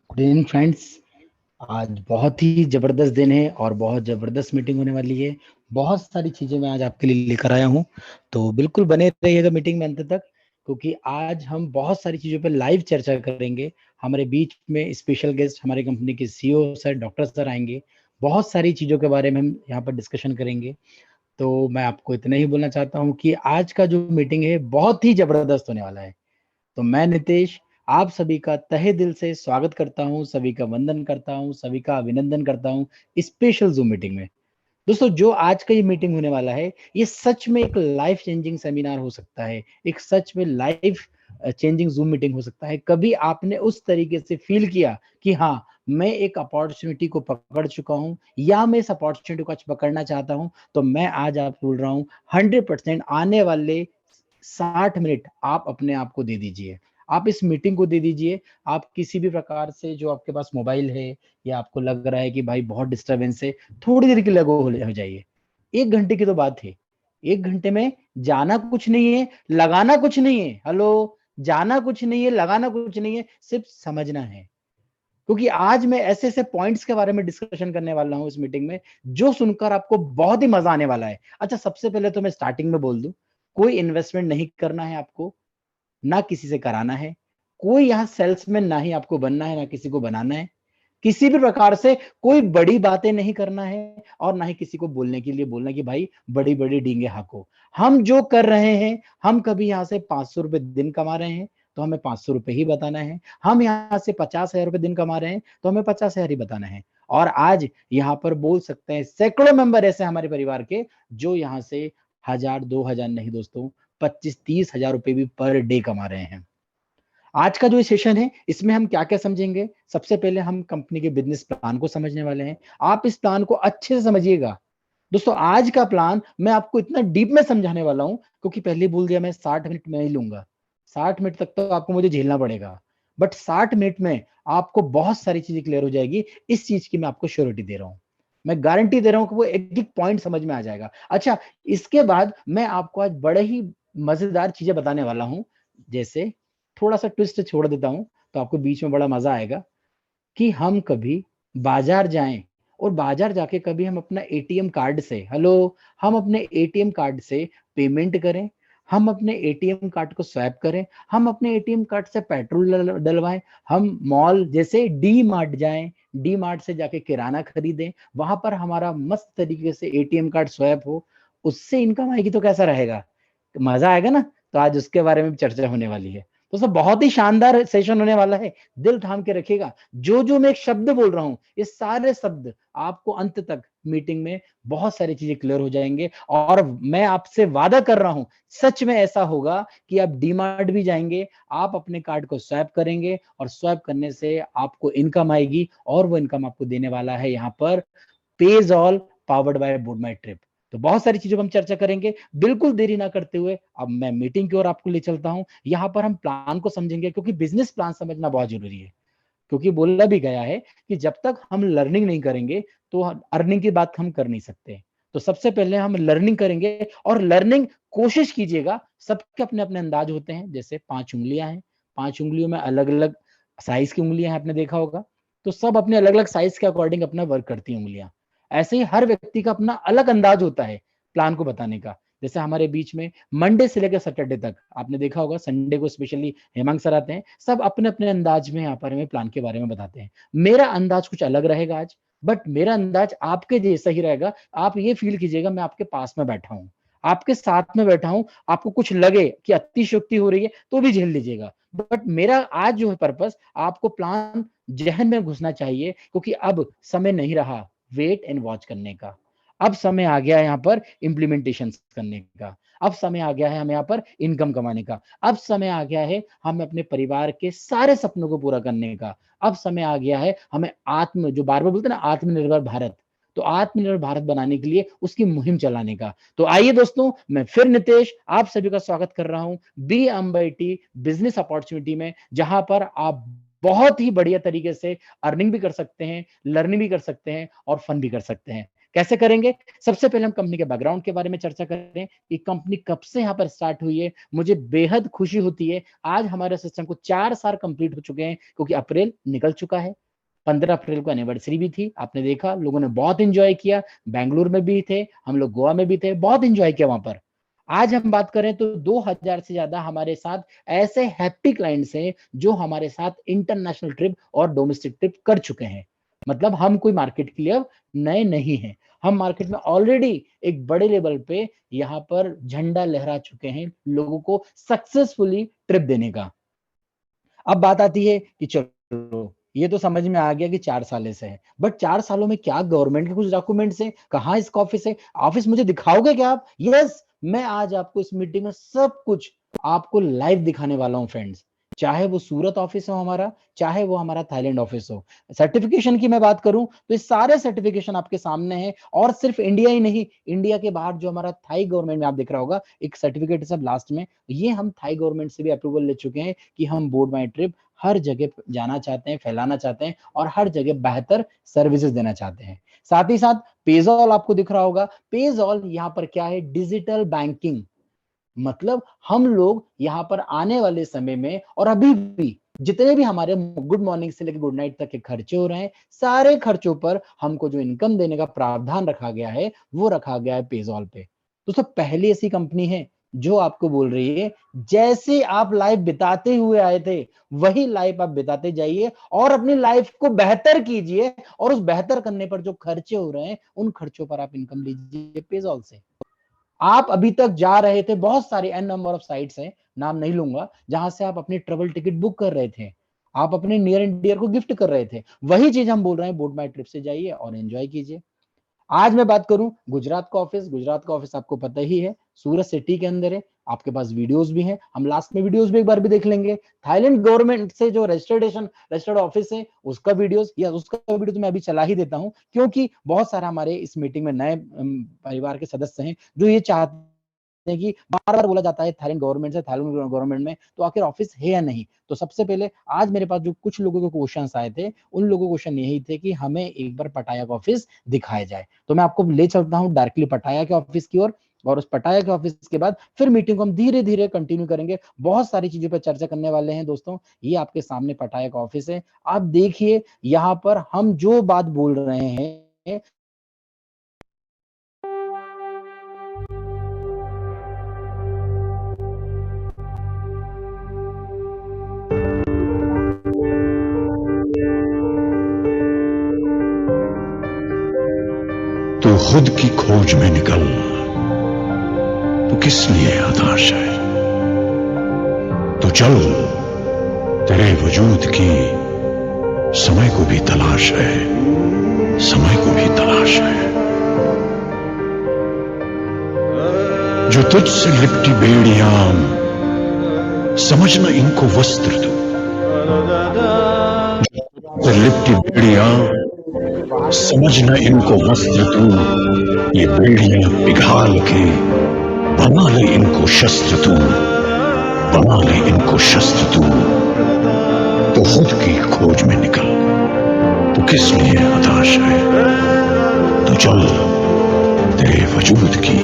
Good evening friends. आज बहुत ही जबरदस्त दिन है और बहुत जबरदस्त मीटिंग होने वाली है। बहुत सारी चीजें मैं आज आपके लिए लेकर आया हूं, तो बिल्कुल बने रहिएगा मीटिंग में अंत तक, क्योंकि आज हम बहुत सारी चीजों पर लाइव चर्चा करेंगे। हमारे बीच में स्पेशल गेस्ट हमारे कंपनी के सीईओ सर डॉक्टर सर आएंगे। बहुत सारी चीजों के बारे में हम यहाँ पर डिस्कशन करेंगे। तो मैं आपको इतना ही बोलना चाहता हूँ कि आज का जो मीटिंग है बहुत ही जबरदस्त होने वाला है। तो मैं नितेश आप सभी का तहे दिल से स्वागत करता हूं, सभी का वंदन करता हूं, सभी का अभिनंदन करता हूं स्पेशल जूम मीटिंग में। दोस्तों, जो आज का ये मीटिंग होने वाला है, ये सच में एक लाइफ चेंजिंग सेमिनार हो सकता है, एक सच में लाइफ चेंजिंग जूम मीटिंग हो सकता है। कभी आपने उस तरीके से फील किया कि हाँ, मैं एक अपॉर्चुनिटी को पकड़ चुका हूं या मैं इस अपॉर्चुनिटी को आज पकड़ना चाहता हूं, तो मैं आज आप बोल रहा हूं 100% आने वाले 60 मिनट आप अपने आप को दे दीजिए। आप इस मीटिंग को दे दीजिए। आप किसी भी प्रकार से जो आपके पास मोबाइल है या आपको लग रहा है कि भाई बहुत डिस्टरबेंस है, थोड़ी देर के लिए हो जाइए। 1 घंटे की तो बात है। 1 घंटे में जाना कुछ नहीं है, लगाना कुछ नहीं है। हेलो, जाना कुछ नहीं है, लगाना कुछ नहीं है, सिर्फ समझना है। क्योंकि आज मैं ऐसे ऐसे पॉइंट्स के बारे में डिस्कशन करने वाला हूं इस मीटिंग में, जो सुनकर आपको बहुत ही मजा आने वाला है। अच्छा, सबसे पहले तो मैं स्टार्टिंग में बोल दूं, कोई इन्वेस्टमेंट नहीं करना है आपको, ना किसी से कराना है। कोई यहाँ सेल्समैन ना ही आपको बनना है, ना किसी को बनाना है। किसी भी प्रकार से कोई बड़ी बातें नहीं करना है और ना ही किसी को बोलने के लिए बोलना कि भाई बड़ी बड़ी डींगे हाको। हम जो कर रहे हैं, हम कभी यहाँ से 500 रुपए दिन कमा रहे हैं तो हमें 500 रुपए ही बताना है। हम यहाँ से 50,000 रुपए दिन कमा रहे हैं तो हमें 50,000 ही बताना है। और आज यहाँ पर बोल सकते हैं सैकड़ों मेंबर ऐसे हमारे परिवार के जो यहाँ से 1,000 2,000 नहीं दोस्तों, 25 30 हजार रुपए भी पर डे कमा रहे हैं। आज का जो सेशन है, इसमें हम क्या क्या समझेंगे। सबसे पहले हम कंपनी के बिजनेस प्लान को समझने वाले हैं। आप इस प्लान को अच्छे से समझिएगा दोस्तों। आज का प्लान मैं आपको इतना डीप में समझाने वाला हूं, क्योंकि पहले बोल दिया मैं 60 मिनट में ही लूंगा। 60 मिनट तक तो आपको मुझे झेलना पड़ेगा, बट 60 मिनट में आपको बहुत सारी चीजें क्लियर हो जाएगी। इस चीज की मैं आपको श्योरिटी दे रहा हूं, मैं गारंटी दे रहा हूं कि वो एक एक पॉइंट समझ में आ जाएगा। अच्छा, इसके बाद मैं आपको आज बड़े ही मजेदार चीजें बताने वाला हूं। जैसे थोड़ा सा ट्विस्ट छोड़ देता हूं तो आपको बीच में बड़ा मजा आएगा कि हम कभी बाजार जाएं और बाजार जाके कभी हम अपना एटीएम कार्ड से, हेलो, हम अपने एटीएम कार्ड से पेमेंट करें। हम अपने एटीएम कार्ड को स्वैप करें, हम अपने एटीएम कार्ड से पेट्रोल डलवाएं। हम मॉल जैसे डी मार्ट जाएं, डी मार्ट से जाके किराना खरीदें, वहां पर हमारा मस्त तरीके से एटीएम कार्ड स्वैप हो। उससे इनकम आएगी तो कैसा रहेगा, मजा आएगा ना। तो आज उसके बारे में भी चर्चा होने वाली है। तो सब बहुत ही शानदार सेशन होने वाला है। दिल थाम के रखिएगा, जो जो मैं एक शब्द बोल रहा हूं, ये सारे शब्द आपको अंत तक मीटिंग में बहुत सारी चीजें क्लियर हो जाएंगे। और मैं आपसे वादा कर रहा हूं, सच में ऐसा होगा कि आप डीमार्ट भी जाएंगे, आप अपने कार्ड को स्वैप करेंगे और स्वैप करने से आपको इनकम आएगी। और वो इनकम आपको देने वाला है यहाँ पर page all, powered by board my trip. तो बहुत सारी चीजों पर हम चर्चा करेंगे। बिल्कुल देरी ना करते हुए अब मैं मीटिंग की ओर आपको ले चलता हूं। यहाँ पर हम प्लान को समझेंगे, क्योंकि बिजनेस प्लान समझना बहुत जरूरी है। क्योंकि बोला भी गया है कि जब तक हम लर्निंग नहीं करेंगे तो अर्निंग की बात हम कर नहीं सकते। तो सबसे पहले हम लर्निंग करेंगे, और लर्निंग कोशिश कीजिएगा, सबके अपने अपने अंदाज होते हैं। जैसे 5 उंगलियां हैं, 5 उंगलियों में अलग अलग साइज की उंगलियां हैं, आपने देखा होगा। तो सब अपने अलग अलग साइज के अकॉर्डिंग अपना वर्क करती हैं उंगलियां। ऐसे ही हर व्यक्ति का अपना अलग अंदाज होता है प्लान को बताने का। जैसे हमारे बीच में मंडे से लेकर सैटरडे तक आपने देखा होगा, संडे को स्पेशली हेमंत सर आते हैं। सब अपने अपने अंदाज में यहाँ पर हमें प्लान के बारे में बताते हैं। मेरा अंदाज कुछ अलग रहेगा आज, बट मेरा अंदाज आपके जैसा ही रहेगा। आप ये फील कीजिएगा मैं आपके पास में बैठा हूँ, आपके साथ में बैठा हूँ। आपको कुछ लगे कि अतिशयोक्ति हो रही है तो भी झेल लीजिएगा। बट मेरा आज जो है पर्पस, आपको प्लान जहन में घुसना चाहिए, क्योंकि अब समय नहीं रहा वेट एंड वॉच करने का। अब समय आ गया है यहाँ पर इम्प्लीमेंटेशन करने का। अब समय आ गया है हमें यहाँ पर इनकम कमाने का। अब समय आ गया है हमें अपने परिवार के सारे सपनों को पूरा करने का। अब समय आ गया है हमें आत्म, जो बार बार बोलते हैं ना, आत्मनिर्भर भारत, तो आत्मनिर्भर भारत बनाने के लिए उसकी मुहिम चलाने का। तो आइए दोस्तों, मैं फिर नितेश आप सभी का स्वागत कर रहा हूं बी अंबाइटी बिजनेस अपॉर्चुनिटी में, जहां पर आप बहुत ही बढ़िया तरीके से अर्निंग भी कर सकते हैं, लर्निंग भी कर सकते हैं और फन भी कर सकते हैं। कैसे करेंगे? सबसे पहले हम कंपनी के बैकग्राउंड के बारे में चर्चा करें कि कंपनी कब से यहाँ पर स्टार्ट हुई है। मुझे बेहद खुशी होती है, आज हमारे सिस्टम को 4 साल कंप्लीट हो चुके हैं, क्योंकि अप्रैल निकल चुका है। 15 अप्रैल को एनिवर्सरी भी थी, आपने देखा लोगों ने बहुत एंजॉय किया। बेंगलुरु में भी थे, हम लोग गोवा में भी थे, बहुत एंजॉय किया वहां पर। आज हम बात करें तो 2000 से ज्यादा हमारे साथ ऐसे हैप्पी क्लाइंट्स हैं जो हमारे साथ इंटरनेशनल ट्रिप और डोमेस्टिक ट्रिप कर चुके हैं। मतलब हम कोई मार्केट के लिए अब नए नहीं हैं, हम मार्केट में ऑलरेडी एक बड़े लेवल पे यहाँ पर झंडा लहरा चुके हैं लोगों को सक्सेसफुली ट्रिप देने का। अब बात आती है कि चलो ये तो समझ में आ गया कि 4 साल से है, बट 4 सालों में क्या गवर्नमेंट के कुछ डॉक्यूमेंट्स हैं? कहाँ इसका ऑफिस है? ऑफिस मुझे दिखाओगे क्या आप? यस, मैं आज आपको इस मीटिंग में सब कुछ आपको लाइव दिखाने वाला हूँ फ्रेंड्स। चाहे वो सूरत ऑफिस हो हमारा, चाहे वो हमारा थाईलैंड ऑफिस हो। सर्टिफिकेशन की मैं बात करूं तो ये सारे सर्टिफिकेशन आपके सामने हैं, और सिर्फ इंडिया ही नहीं, इंडिया के बाहर जो हमारा थाई गवर्नमेंट में आप देख रहा होगा एक सर्टिफिकेट सब लास्ट में, ये हम थाई गवर्नमेंट से भी अप्रूवल ले चुके हैं कि हम बोर्ड माई ट्रिप हर जगह जाना चाहते हैं, फैलाना चाहते हैं और हर जगह बेहतर सर्विसेज देना चाहते हैं। साथ ही साथ पेजॉल आपको दिख रहा होगा। पेजॉल यहाँ पर क्या है? Digital banking. मतलब हम लोग यहाँ पर आने वाले समय में और अभी भी जितने भी हमारे गुड मॉर्निंग से लेकर गुड नाइट तक के खर्चे हो रहे हैं, सारे खर्चों पर हमको जो इनकम देने का प्रावधान रखा गया है वो रखा गया है पेजॉल पे। तो सब पहली ऐसी कंपनी है जो आपको बोल रही है जैसे आप लाइफ बिताते हुए आए थे वही लाइफ आप बिताते जाइए और अपनी लाइफ को बेहतर कीजिए, और उस बेहतर करने पर जो खर्चे हो रहे हैं उन खर्चों पर आप इनकम लीजिए पेजॉल से। आप अभी तक जा रहे थे, बहुत सारे एन नंबर ऑफ साइट्स हैं, नाम नहीं लूंगा, जहां से आप अपनी ट्रेवल टिकट बुक कर रहे थे, आप अपने नियर एंड डियर को गिफ्ट कर रहे थे। वही चीज हम बोल रहे हैं, बोट माई ट्रिप से जाइए और एंजॉय कीजिए। आज मैं बात करूं गुजरात का ऑफिस, गुजरात का ऑफिस आपको पता ही है, सूरत सिटी के अंदर है। आपके पास वीडियोस भी हैं, हम लास्ट में वीडियोस भी एक बार भी देख लेंगे। थाईलैंड गवर्नमेंट से जो रजिस्टर्ड ऑफिस है उसका वीडियोस या उसका वीडियो तो मैं अभी चला ही देता हूं, क्योंकि बहुत सारा हमारे इस मीटिंग में नए परिवार के सदस्य हैं जो ये चाहते हैं कि बार बार बोला जाता है थाईलैंड गवर्नमेंट से, थाईलैंड गवर्नमेंट में तो आखिर ऑफिस है या नहीं। तो सबसे पहले आज मेरे पास जो कुछ लोगों के क्वेश्चंस आए थे, उन लोगों के क्वेश्चन यही थे कि हमें एक बार पटाया का ऑफिस दिखाया जाए। तो मैं आपको ले चलता हूँ डायरेक्टली पटाया के ऑफिस की ओर, और उस पटाया के ऑफिस के बाद फिर मीटिंग को हम धीरे धीरे कंटिन्यू करेंगे। बहुत सारी चीजों पर चर्चा करने वाले हैं दोस्तों। ये आपके सामने पटाया का ऑफिस है, आप देखिए यहाँ पर हम जो बात बोल रहे हैं तू खुद की खोज में निकल, तू किस लिए हताश है? तो चल, तेरे वजूद की समय को भी तलाश है, समय को भी तलाश है। जो तुझसे लिपटी बेड़ियां, समझना इनको वस्त्र तू। जो लिपटी बेड़ियां, समझना इनको वस्त्र तू। ये बेड़ियां पिघाल के बना ले इनको शस्त्र तू, बना ले इनको शस्त्र तू। तो खुद की खोज में निकल, तो किस लिए हताश है? तो चल, तेरे वजूद की।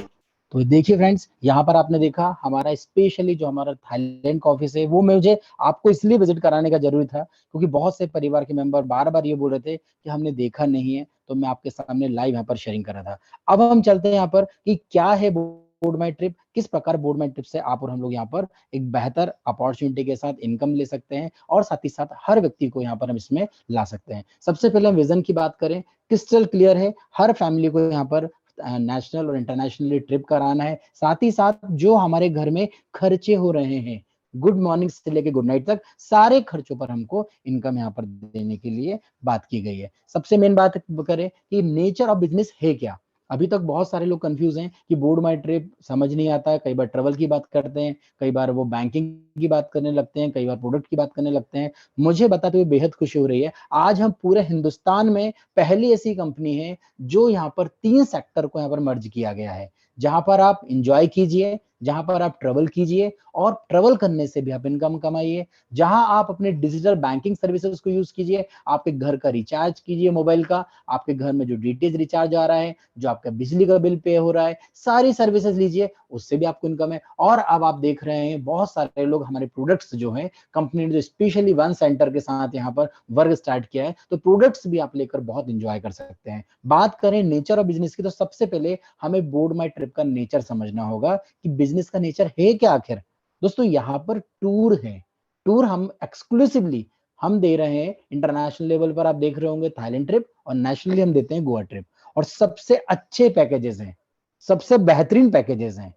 तो देखिए फ्रेंड्स, यहाँ पर आपने देखा हमारा स्पेशली जो हमारा थाईलैंड का ऑफिस है वो मुझे आपको इसलिए विजिट कराने का जरूरी था क्योंकि बहुत से परिवार के मेंबर बार बार ये बोल रहे थे कि हमने देखा नहीं है, तो मैं आपके सामने लाइव यहाँ पर शेयरिंग कर रहा था। अब हम चलते हैं यहाँ पर कि क्या है बोर्ड माई ट्रिप, किस प्रकार बोर्ड माई ट्रिप से आप और हम लोग यहाँ पर एक बेहतर अपॉर्चुनिटी के साथ इनकम ले सकते हैं और साथ ही साथ हर व्यक्ति को यहाँ पर हम इसमें ला सकते हैं। सबसे पहले हम विजन की बात करें, क्रिस्टल क्लियर है, हर फैमिली को यहाँ पर नेशनल और इंटरनेशनली ट्रिप कराना है। साथ ही साथ जो हमारे घर में खर्चे हो रहे हैं गुड मॉर्निंग से लेके गुड नाइट तक, सारे खर्चों पर हमको इनकम यहाँ पर देने के लिए बात की गई है। सबसे मेन बात करें कि नेचर ऑफ बिजनेस है क्या। अभी तक बहुत सारे लोग कंफ्यूज हैं कि बोर्ड माई ट्रिप समझ नहीं आता है, कई बार ट्रेवल की बात करते हैं, कई बार वो बैंकिंग की बात करने लगते हैं, कई बार प्रोडक्ट की बात करने लगते हैं। मुझे बताते हुए बेहद खुशी हो रही है, आज हम पूरे हिंदुस्तान में पहली ऐसी कंपनी है जो यहाँ पर 3 सेक्टर को यहाँ पर मर्ज किया गया है। जहां पर आप इंजॉय कीजिए, जहां पर आप ट्रेवल कीजिए और ट्रेवल करने से भी आप इनकम कमाइए, जहां आप अपने डिजिटल बैंकिंग सर्विसेज को यूज कीजिए, आपके घर का रिचार्ज कीजिए मोबाइल का, आपके घर में जो डीटीएच रिचार्ज आ रहा है, जो आपका बिजली का बिल पे हो रहा है, सारी सर्विसेज लीजिए, उससे भी आपको इनकम है। और अब आप देख रहे हैं बहुत सारे लोग हमारे प्रोडक्ट्स जो हैं, कंपनी ने जो स्पेशली वन सेंटर के साथ यहाँ पर वर्क स्टार्ट किया है, तो प्रोडक्ट्स भी आप लेकर बहुत इंजॉय कर सकते हैं। बात करें नेचर और बिजनेस की, तो सबसे पहले हमें बोर्ड माई ट्रिप का नेचर समझना होगा कि बिजनेस का नेचर है क्या आखिर। दोस्तों यहाँ पर टूर है, टूर हम एक्सक्लूसिवली हम दे रहे हैं। इंटरनेशनल लेवल पर आप देख रहे होंगे थाईलैंड ट्रिप, और नेशनली हम देते हैं गोवा ट्रिप, और सबसे अच्छे पैकेजेस हैं, सबसे बेहतरीन पैकेजेस हैं।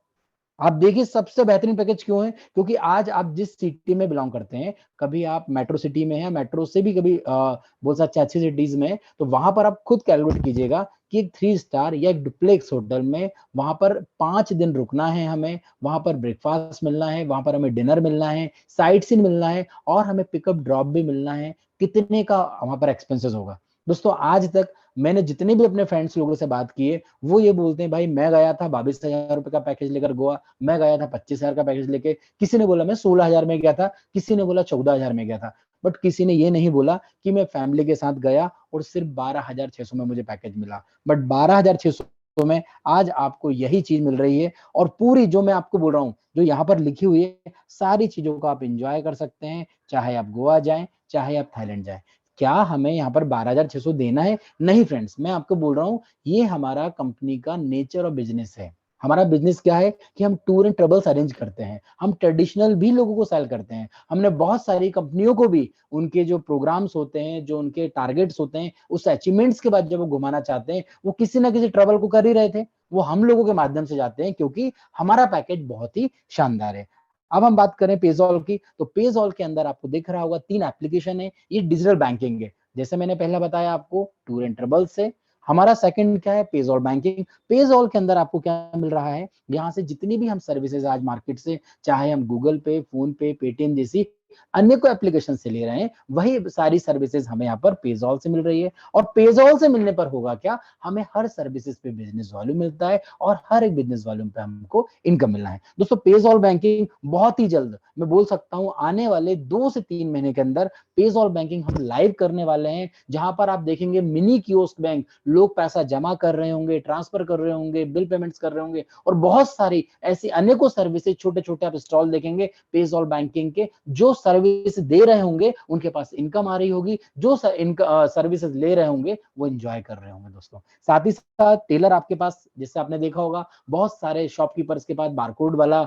आप देखिए सबसे बेहतरीन पैकेज क्यों है, क्योंकि आज आप जिस सिटी में बिलोंग करते हैं, कभी आप मेट्रो सिटी में हैं, मेट्रो से भी कभी बहुत सारी अच्छी सिटीज में, तो वहां पर आप खुद कैलकुलेट कीजिएगा कि एक 3 स्टार या एक डुप्लेक्स होटल में वहां पर 5 दिन रुकना है, हमें वहां पर ब्रेकफास्ट मिलना है, वहां पर हमें डिनर मिलना है, साइट सीन मिलना है, और हमें पिकअप ड्रॉप भी मिलना है, कितने का वहां पर एक्सपेंसेस होगा। दोस्तों आज तक मैंने जितने भी अपने फ्रेंड्स लोगों से बात की है, वो ये बोलते हैं भाई मैं गया था 22,000 रुपए का पैकेज लेकर गोवा, मैं गया था 25,000 का पैकेज लेके, किसी ने बोला मैं 16,000 में गया था, किसी ने बोला 14,000 में गया था, बट किसी ने ये नहीं बोला कि मैं फैमिली के साथ गया और सिर्फ 12,600 में मुझे पैकेज मिला। बट 12,600 में आज आपको यही चीज मिल रही है, और पूरी जो मैं आपको बोल रहा हूँ, जो यहाँ पर लिखी हुई है, सारी चीजों को आप इंजॉय कर सकते हैं, चाहे आप गोवा जाएं, चाहे आप थाईलैंड जाएं। क्या हमें यहाँ पर 12,600 देना है? नहीं फ्रेंड्स, मैं आपको बोल रहा हूँ ये हमारा कंपनी का नेचर और बिजनेस है। हमारा बिजनेस क्या है कि हम टूर एंड ट्रेवल्स अरेंज करते हैं, हम ट्रेडिशनल भी लोगों को सेल करते हैं। हमने बहुत सारी कंपनियों को भी उनके जो प्रोग्राम्स होते हैं, जो उनके टारगेट्स होते हैं, उस अचीवमेंट्स के बाद जब वो घुमाना चाहते हैं, वो किसी ना किसी ट्रेवल को कर ही रहे थे, वो हम लोगों के माध्यम से जाते हैं, क्योंकि हमारा पैकेज बहुत ही शानदार है। अब हम बात करें पेजॉल की, तो पेजॉल के अंदर आपको दिख रहा होगा 3 एप्लीकेशन है, ये डिजिटल बैंकिंग है। जैसे मैंने पहले बताया आपको टूर एंड ट्रेवल्स से, हमारा सेकंड क्या है, पेजॉल बैंकिंग। पेजॉल के अंदर आपको क्या मिल रहा है, यहाँ से जितनी भी हम सर्विसेज आज मार्केट से, चाहे हम गूगल पे, फोन पे, पेटीएम जैसी अन्य को एप्लीकेशन से ले रहे हैं, वही सारी सर्विसेज हमें यहाँ पर पेजॉल से मिल रही है। और पेजॉल से मिलने पर होगा क्या, हमें हर सर्विसेज पे बिजनेस वॉल्यूम मिलता है, और हर एक बिजनेस वॉल्यूम पे हमको इनकम मिलना है। दोस्तों पेजॉल बैंकिंग बहुत ही जल्द, मैं बोल सकता हूँ आने वाले 2 से 3 महीने के अंदर पेजॉल बैंकिंग हम लाइव करने वाले हैं, जहां पर आप देखेंगे मिनी कियोस्क बैंक, लोग पैसा जमा कर रहे होंगे, ट्रांसफर कर रहे होंगे, बिल पेमेंट्स कर रहे होंगे, और बहुत सारी ऐसी अनेकों सर्विसेज, छोटे छोटे आप स्टॉल देखेंगे पेजॉल बैंकिंग के, जो सर्विस दे रहे होंगे उनके पास इनकम आ रही होगी, जो सर्विसेज ले रहे होंगे वो एंजॉय कर रहे होंगे। दोस्तों साथ ही साथ टेलर आपके पास, जैसे आपने देखा होगा बहुत सारे शॉपकीपर्स के पास बारकोड वाला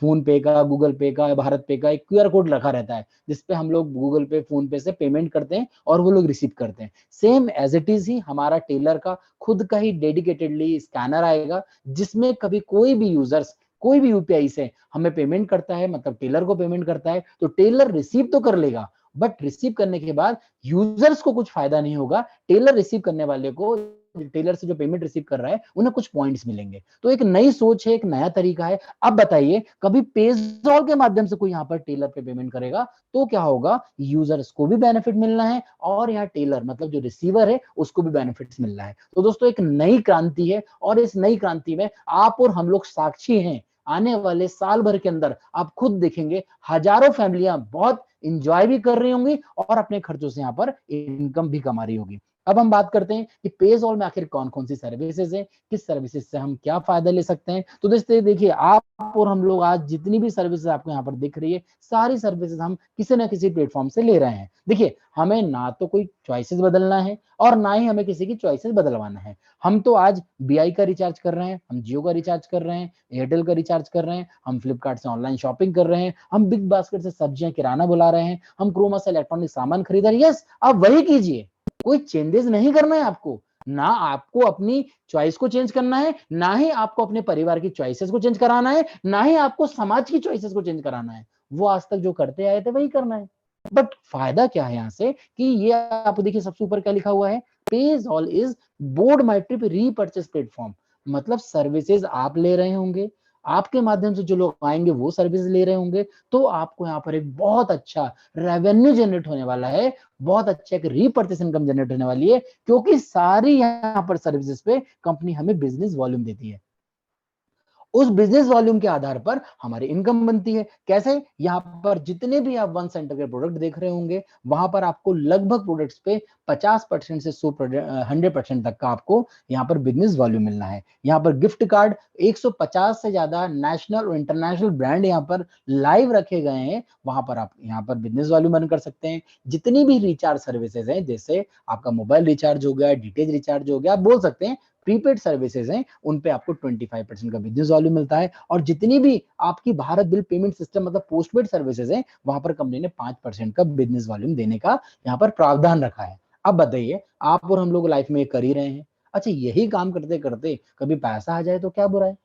फोन पे का, गूगल पे का, भारत पे का एक क्यूआर कोड रखा रहता है, जिसपे हम लोग गूगल पे, फोन पे से पेमेंट करते हैं और वो लोग रिसीव करते हैं। सेम एज इट इज ही हमारा टेलर का खुद का ही डेडिकेटेडली स्कैनर आएगा, जिसमें कभी कोई भी यूजर्स कोई भी यूपीआई से हमें पेमेंट करता है, मतलब टेलर को पेमेंट करता है, तो टेलर रिसीव तो कर लेगा, बट रिसीव करने के बाद यूजर्स को कुछ फायदा नहीं होगा, टेलर रिसीव करने वाले को, टेलर से जो पेमेंट रिसीव कर रहा है उन्हें कुछ पॉइंट्स मिलेंगे। तो एक नई सोच है, एक नया तरीका है। अब बताइए कभी पेजॉल के माध्यम से कोई यहाँ पर टेलर पे पेमेंट करेगा तो क्या होगा, यूजर्स को भी बेनिफिट मिलना है, और यहाँ टेलर मतलब जो रिसीवर है उसको भी बेनिफिट्स मिलना है। तो दोस्तों एक नई क्रांति है, और इस नई क्रांति में आप और हम लोग साक्षी हैं। आने वाले साल भर के अंदर आप खुद देखेंगे हजारों फैमिलियां बहुत इंजॉय भी कर रही होंगी, और अपने खर्चों से यहाँ पर इनकम भी कमा रही होगी। अब हम बात करते हैं कि पेजॉल में आखिर कौन कौन सी सर्विसेज है, किस सर्विसेज से हम क्या फायदा ले सकते हैं। तो दोस्तों देखिए, आप और हम लोग आज जितनी भी सर्विसेज आपको यहाँ पर दिख रही है, सारी सर्विसेज हम किसी ना किसी प्लेटफॉर्म से ले रहे हैं। देखिए हमें ना तो कोई चॉइसेस बदलना है, और ना ही हमें किसी की चॉइसेस बदलवाना है। हम तो आज बीआई का रिचार्ज कर रहे हैं, हम जियो का रिचार्ज कर रहे हैं, एयरटेल का रिचार्ज कर रहे हैं, हम फ्लिपकार्ट से ऑनलाइन शॉपिंग कर रहे हैं, हम बिग बास्केट से सब्जियां किराना बुला रहे हैं, हम क्रोमा से इलेक्ट्रॉनिक सामान खरीद रहे हैं। यस, आप वही कीजिए, कोई चेंजेस नहीं करना है आपको। ना आपको अपनी चॉइस को चेंज करना है, ना ही आपको अपने परिवार की चॉइसेस को चेंज कराना है, ना ही आपको समाज की चॉइसेस को चेंज कराना है। वो आज तक जो करते आए थे वही करना है। बट फायदा क्या है यहां से कि ये आप देखिए सबसे ऊपर क्या लिखा हुआ है, page all is board my trip repurchase platform. मतलब सर्विसेज आप ले रहे होंगे, आपके माध्यम से जो लोग आएंगे वो सर्विस ले रहे होंगे, तो आपको यहाँ पर एक बहुत अच्छा रेवेन्यू जनरेट होने वाला है, बहुत अच्छा एक रीपर्चेस इनकम जनरेट होने वाली है, क्योंकि सारी यहाँ पर सर्विसेज पे कंपनी हमें बिजनेस वॉल्यूम देती है। उस बिजनेस वॉल्यूम के आधार पर हमारी इनकम बनती है। कैसे? यहाँ पर जितने भी आप वन सेंटर के प्रोडक्ट देख रहे होंगे, वहां पर आपको लगभग प्रोडक्ट्स पे 50% से 100% तक का आपको यहाँ पर बिजनेस वॉल्यूम मिलना है। यहाँ पर गिफ्ट कार्ड 150 से ज्यादा नेशनल और इंटरनेशनल ब्रांड यहाँ पर लाइव रखे गए हैं, वहां पर आप यहाँ पर बिजनेस वॉल्यूम अर्न कर सकते हैं। जितनी भी रिचार्ज सर्विसेज हैं, जैसे आपका मोबाइल रिचार्ज हो गया, डीटीएच रिचार्ज हो गया, आप बोल सकते हैं प्रीपेड सर्विसेज हैं, उन पे आपको 25% का बिजनेस वॉल्यूम मिलता है। और जितनी भी आपकी भारत बिल पेमेंट सिस्टम मतलब पोस्टपेड सर्विसेज हैं, वहां पर कंपनी ने 5% का बिजनेस वॉल्यूम देने का यहाँ पर प्रावधान रखा है। अब बताइए, आप और हम लोग लाइफ में ये कर ही रहे हैं। अच्छा, यही काम करते करते कभी पैसा आ जाए तो क्या बुरा है?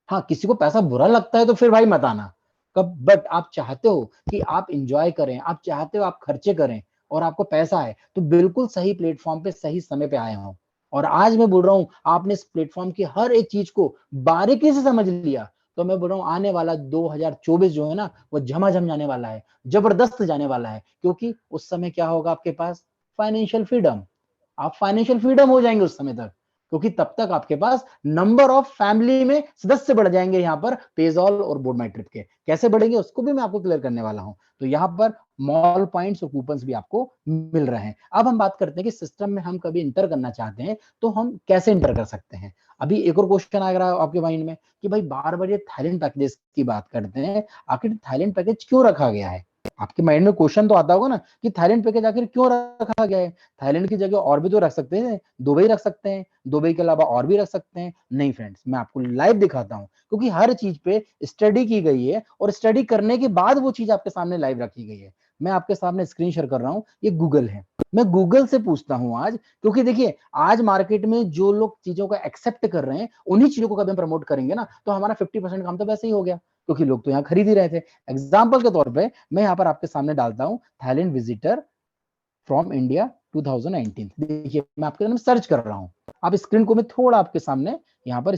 हाँ, किसी को पैसा बुरा लगता है तो फिर भाई मत आना कब, बट आप चाहते हो कि आप इंजॉय करें, आप चाहते हो आप खर्चे करें और आपको पैसा है, तो बिल्कुल सही प्लेटफॉर्म पे सही समय पे आए हो। और आज मैं बोल रहा हूं, आपने इस प्लेटफॉर्म की हर एक चीज को बारीकी से समझ लिया, तो मैं बोल रहा हूं आने वाला 2024 जो है ना, वो झमाझम जाने वाला है, जबरदस्त जाने वाला है। क्योंकि उस समय क्या होगा आपके पास? Financial freedom. आप फाइनेंशियल फ्रीडम हो जाएंगे उस समय तक, क्योंकि तब तक आपके पास नंबर ऑफ फैमिली में सदस्य बढ़ जाएंगे यहाँ पर पेजॉल और बोर्ड माई ट्रिप के। कैसे बढ़ेंगे उसको भी मैं आपको क्लियर करने वाला हूं। तो यहाँ पर मॉल पॉइंट्स और कूपन्स भी आपको मिल रहे हैं। अब हम बात करते हैं कि सिस्टम में हम कभी इंटर करना चाहते हैं तो हम कैसे इंटर कर सकते हैं। अभी एक और क्वेश्चन आ रहा है आपके माइंड में कि भाई बार बार ये थाईलैंड पैकेजेस की बात करते हैं, आखिर थाईलैंड पैकेज क्यों रखा गया है? आपके माइंड में क्वेश्चन तो आता होगा ना कि थाईलैंड पैकेज आखिर क्यों रखा गया है? थाईलैंड की जगह और भी तो रख सकते हैं, दुबई रख सकते हैं, दुबई के अलावा और भी रख सकते हैं। नहीं फ्रेंड्स, मैं आपको लाइव दिखाता हूं, क्योंकि हर चीज पे स्टडी की गई है और स्टडी करने के बाद वो चीज आपके सामने लाइव रखी गई है। मैं आपके सामने स्क्रीन शेयर कर रहा हूं, ये गूगल है। मैं गूगल से पूछता हूं आज, क्योंकि देखिए आज मार्केट में जो लोग चीजों को एक्सेप्ट कर रहे हैं, उन्हीं चीजों को कभी हम प्रमोट करेंगे ना, तो हमारा 50% काम तो वैसे ही हो गया, क्योंकि लोग तो यहाँ खरीद ही रहे थे। एग्जाम्पल के तौर पर मैं यहाँ पर आपके सामने डालता हूँ थाईलैंड विजिटर फ्रॉम इंडिया 2019। देखिए मैं आपके सामने सर्च कर रहा हूं, आप स्क्रीन को मैं थोड़ा आपके सामने यहाँ पर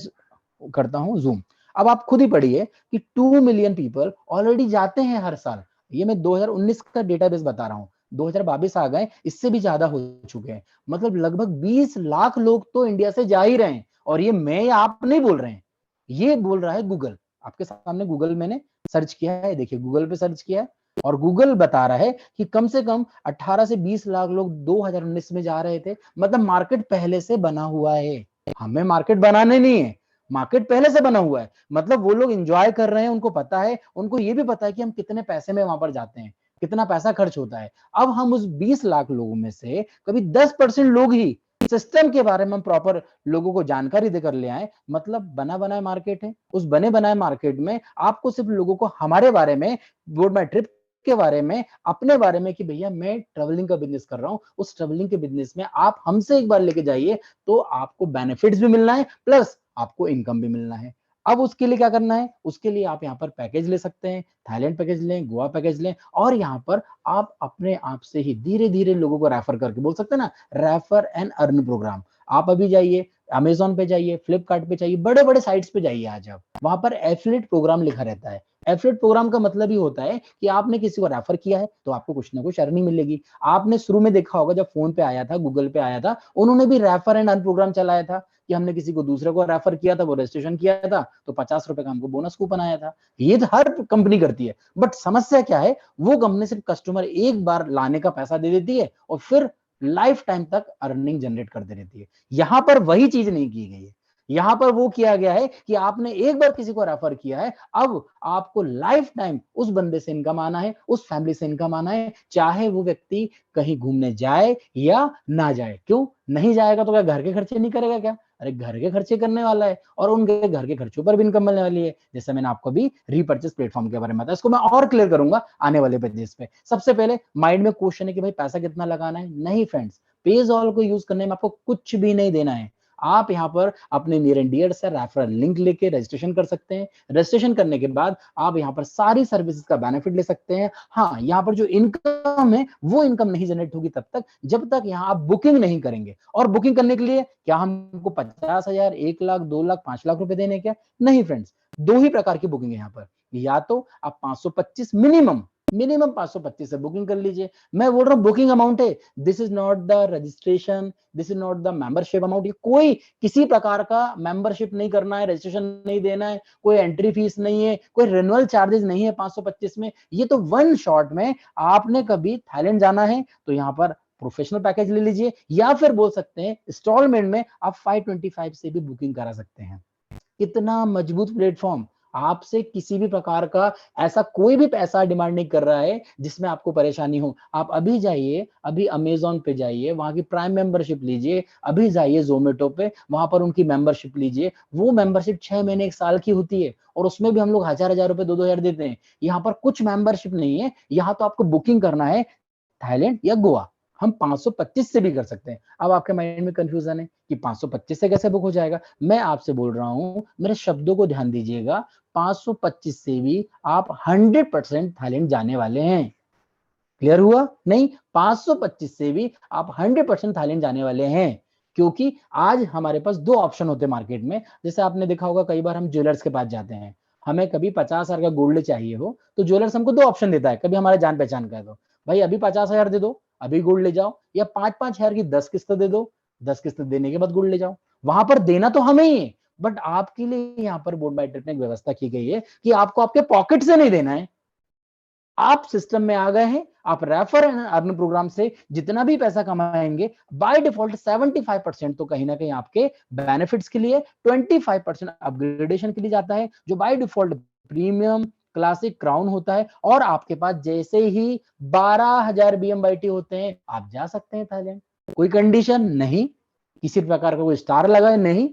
करता हूं जूम। अब आप खुद ही पढ़िए कि 2 मिलियन पीपल ऑलरेडी जाते हैं हर साल। ये मैं 2019 का डेटाबेस बता रहा हूं, 2022 आ गए, इससे भी ज्यादा हो चुके हैं। मतलब लगभग 20 लाख लोग तो इंडिया से जा ही रहे हैं। और ये मैं या आप नहीं बोल रहे हैं, ये बोल रहा है गूगल। आपके सामने गूगल मैंने सर्च किया है, देखिए गूगल पे सर्च किया है, और गूगल बता रहा है कि कम से कम 18 से 20 लाख लोग 2019 में जा रहे थे। मतलब मार्केट पहले से बना हुआ है, हमें मार्केट बनाने नहीं है, मार्केट पहले से बना हुआ है। मतलब वो लोग एंजॉय कर रहे हैं, उनको पता है, उनको ये भी पता है कि हम कितने पैसे में वहां पर जाते हैं, कितना पैसा खर्च होता है। अब हम उस 20 लाख लोगों में से कभी 10% लोग ही सिस्टम के बारे में हम प्रॉपर लोगों को जानकारी देकर ले आए। मतलब बना बनाया मार्केट है, उस बने बनाए मार्केट में आपको सिर्फ लोगों को हमारे बारे में, बोर्ड माई ट्रिप के बारे में, अपने बारे में, कि भैया मैं ट्रेवलिंग का बिजनेस कर रहा हूं, उस ट्रेवलिंग के बिजनेस में आप हमसे एक बार लेके जाइए, तो आपको बेनिफिट्स भी मिलना है, प्लस आपको इनकम भी मिलना है। अब उसके लिए क्या करना है? उसके लिए आप यहाँ पर पैकेज ले सकते हैं, थाईलैंड पैकेज लें, गोवा पैकेज लें, और यहाँ पर आप अपने आप से ही धीरे धीरे लोगों को रेफर करके, बोल सकते हैं ना, रेफर एंड अर्न प्रोग्राम। आप अभी जाइए अमेजोन पे, जाइए फ्लिपकार्ट पे, जाइए बड़े बड़े साइट्स पे जाइए, आज आप वहां पर एफिलिएट प्रोग्राम लिखा रहता है। एफिलिएट प्रोग्राम का मतलब ही होता है कि आपने किसी को रेफर किया है तो आपको कुछ ना कुछ अर्निंग मिलेगी। आपने शुरू में देखा होगा जब फोन पे आया था, गूगल पे आया था, उन्होंने भी रेफर एंड अर्न प्रोग्राम चलाया था, कि हमने किसी को दूसरे को रेफर किया था, वो रजिस्ट्रेशन किया था, तो 50 रुपए का हमको बोनस कूपन आया था। ये तो हर कंपनी करती है, बट समस्या क्या है? वो कंपनी सिर्फ कस्टमर एक बार लाने का पैसा दे देती है और फिर लाइफ टाइम तक अर्निंग जनरेट करते रहती है। यहां पर वही चीज नहीं की गई है। यहां पर वो किया गया है कि आपने एक बार किसी को रेफर किया है, अब आपको लाइफ टाइम उस बंदे से इनकम आना है, उस फैमिली से इनकम आना है, चाहे वो व्यक्ति कहीं घूमने जाए या ना जाए। क्यों नहीं जाएगा? तो क्या घर के खर्चे नहीं करेगा क्या? अरे घर के खर्चे करने वाला है, और उनके घर के खर्चों पर भी इनकम मिलने वाली है। जैसे मैंने आपको भी रीपर्चेस प्लेटफॉर्म के बारे में बताया, इसको मैं और क्लियर करूंगा आने वाले पेजेस पे। सबसे पहले माइंड में क्वेश्चन है कि भाई पैसा कितना लगाना है? नहीं फ्रेंड्स, पेजॉल को यूज करने में आपको कुछ भी नहीं देना है। आप यहाँ पर अपने नियर एंड डियर से रेफरल लिंक लेके रजिस्ट्रेशन कर सकते हैं। रजिस्ट्रेशन करने के बाद आप यहाँ पर सारी सर्विसेज का बेनिफिट ले सकते हैं। हाँ, यहाँ पर जो इनकम है वो इनकम नहीं जनरेट होगी तब तक जब तक यहाँ आप बुकिंग नहीं करेंगे। और बुकिंग करने के लिए क्या हमको 50,000, 1 लाख, 2 लाख, 5 लाख रुपए देने क्या? नहीं फ्रेंड्स, दो ही प्रकार की बुकिंग है यहाँ पर। या तो आप 525 मिनिमम मिनिमम 525 से बुकिंग कर लीजिए। मैं बोल रहा हूँ बुकिंग अमाउंट है, this is not the registration, this is not the membership amount. ये कोई किसी प्रकार का मेंबरशिप नहीं करना है, रजिस्ट्रेशन नहीं देना है, कोई एंट्री फीस नहीं है, कोई रिन्यूअल चार्जेस नहीं है 525 में। ये तो वन शॉट में, आपने कभी थाईलैंड जाना है तो यहाँ पर प्रोफेशनल पैकेज ले लीजिए, या फिर बोल सकते हैं इंस्टॉलमेंट में आप 525 से भी बुकिंग करा सकते हैं। इतना मजबूत प्लेटफॉर्म, आपसे किसी भी प्रकार का ऐसा कोई भी पैसा डिमांड नहीं कर रहा है जिसमें आपको परेशानी हो। आप अभी जाइए, अभी अमेजोन पे जाइए, वहां की प्राइम मेंबरशिप लीजिए, अभी जाइए जोमेटो पे, वहां पर उनकी मेंबरशिप लीजिए। वो मेंबरशिप 6 महीने 1 साल की होती है, और उसमें भी हम लोग हजार हजार रुपए 2-2 हजार देते हैं। यहाँ पर कुछ मेंबरशिप नहीं है, यहाँ तो आपको बुकिंग करना है थाईलैंड या गोवा, हम 525 से भी कर सकते हैं। अब आपके माइंड में कंफ्यूजन है कि 525 से कैसे बुक हो जाएगा। मैं आपसे बोल रहा हूं, मेरे शब्दों को ध्यान दीजिएगा, 525 से भी आप 100% थाईलैंड जाने वाले हैं। क्लियर हुआ नहीं? 525 से भी आप 100% थाईलैंड जाने वाले हैं, क्योंकि आज हमारे पास दो ऑप्शन होते हैं मार्केट में। जैसे आपने देखा होगा, कई बार हम ज्वेलर्स के पास जाते हैं, हमें कभी 50,000 का गोल्ड चाहिए हो तो ज्वेलर्स हमको दो ऑप्शन देता है। कभी हमारे जान पहचान का है तो भाई अभी 50,000 दे दो, अभी गोल्ड ले जाओ, या 5-5 हजार की 10 किस्त दे दो, 10 किस्त देने के बाद गोल्ड ले जाओ। वहां पर देना तो हमें ही है, बट आपके लिए यहाँ पर बोट बाय ट्रिप में एक व्यवस्था की गई है कि आपको आपके पॉकेट से नहीं देना है। आप सिस्टम में आ गए हैं, आप रेफर एंड अर्न प्रोग्राम से जितना भी पैसा कमाएंगे, बाय डिफॉल्ट 75% तो कहीं ना कहीं आपके बेनिफिट्स के लिए, 25% अपग्रेडेशन के लिए जाता है, जो by default premium, classic, crown होता है। और आपके पास जैसे ही 12,000 BMYT होते हैं, आप जा सकते हैं थाईलैंड। कोई कंडीशन नहीं, किसी प्रकार का कोई स्टार लगा नहीं,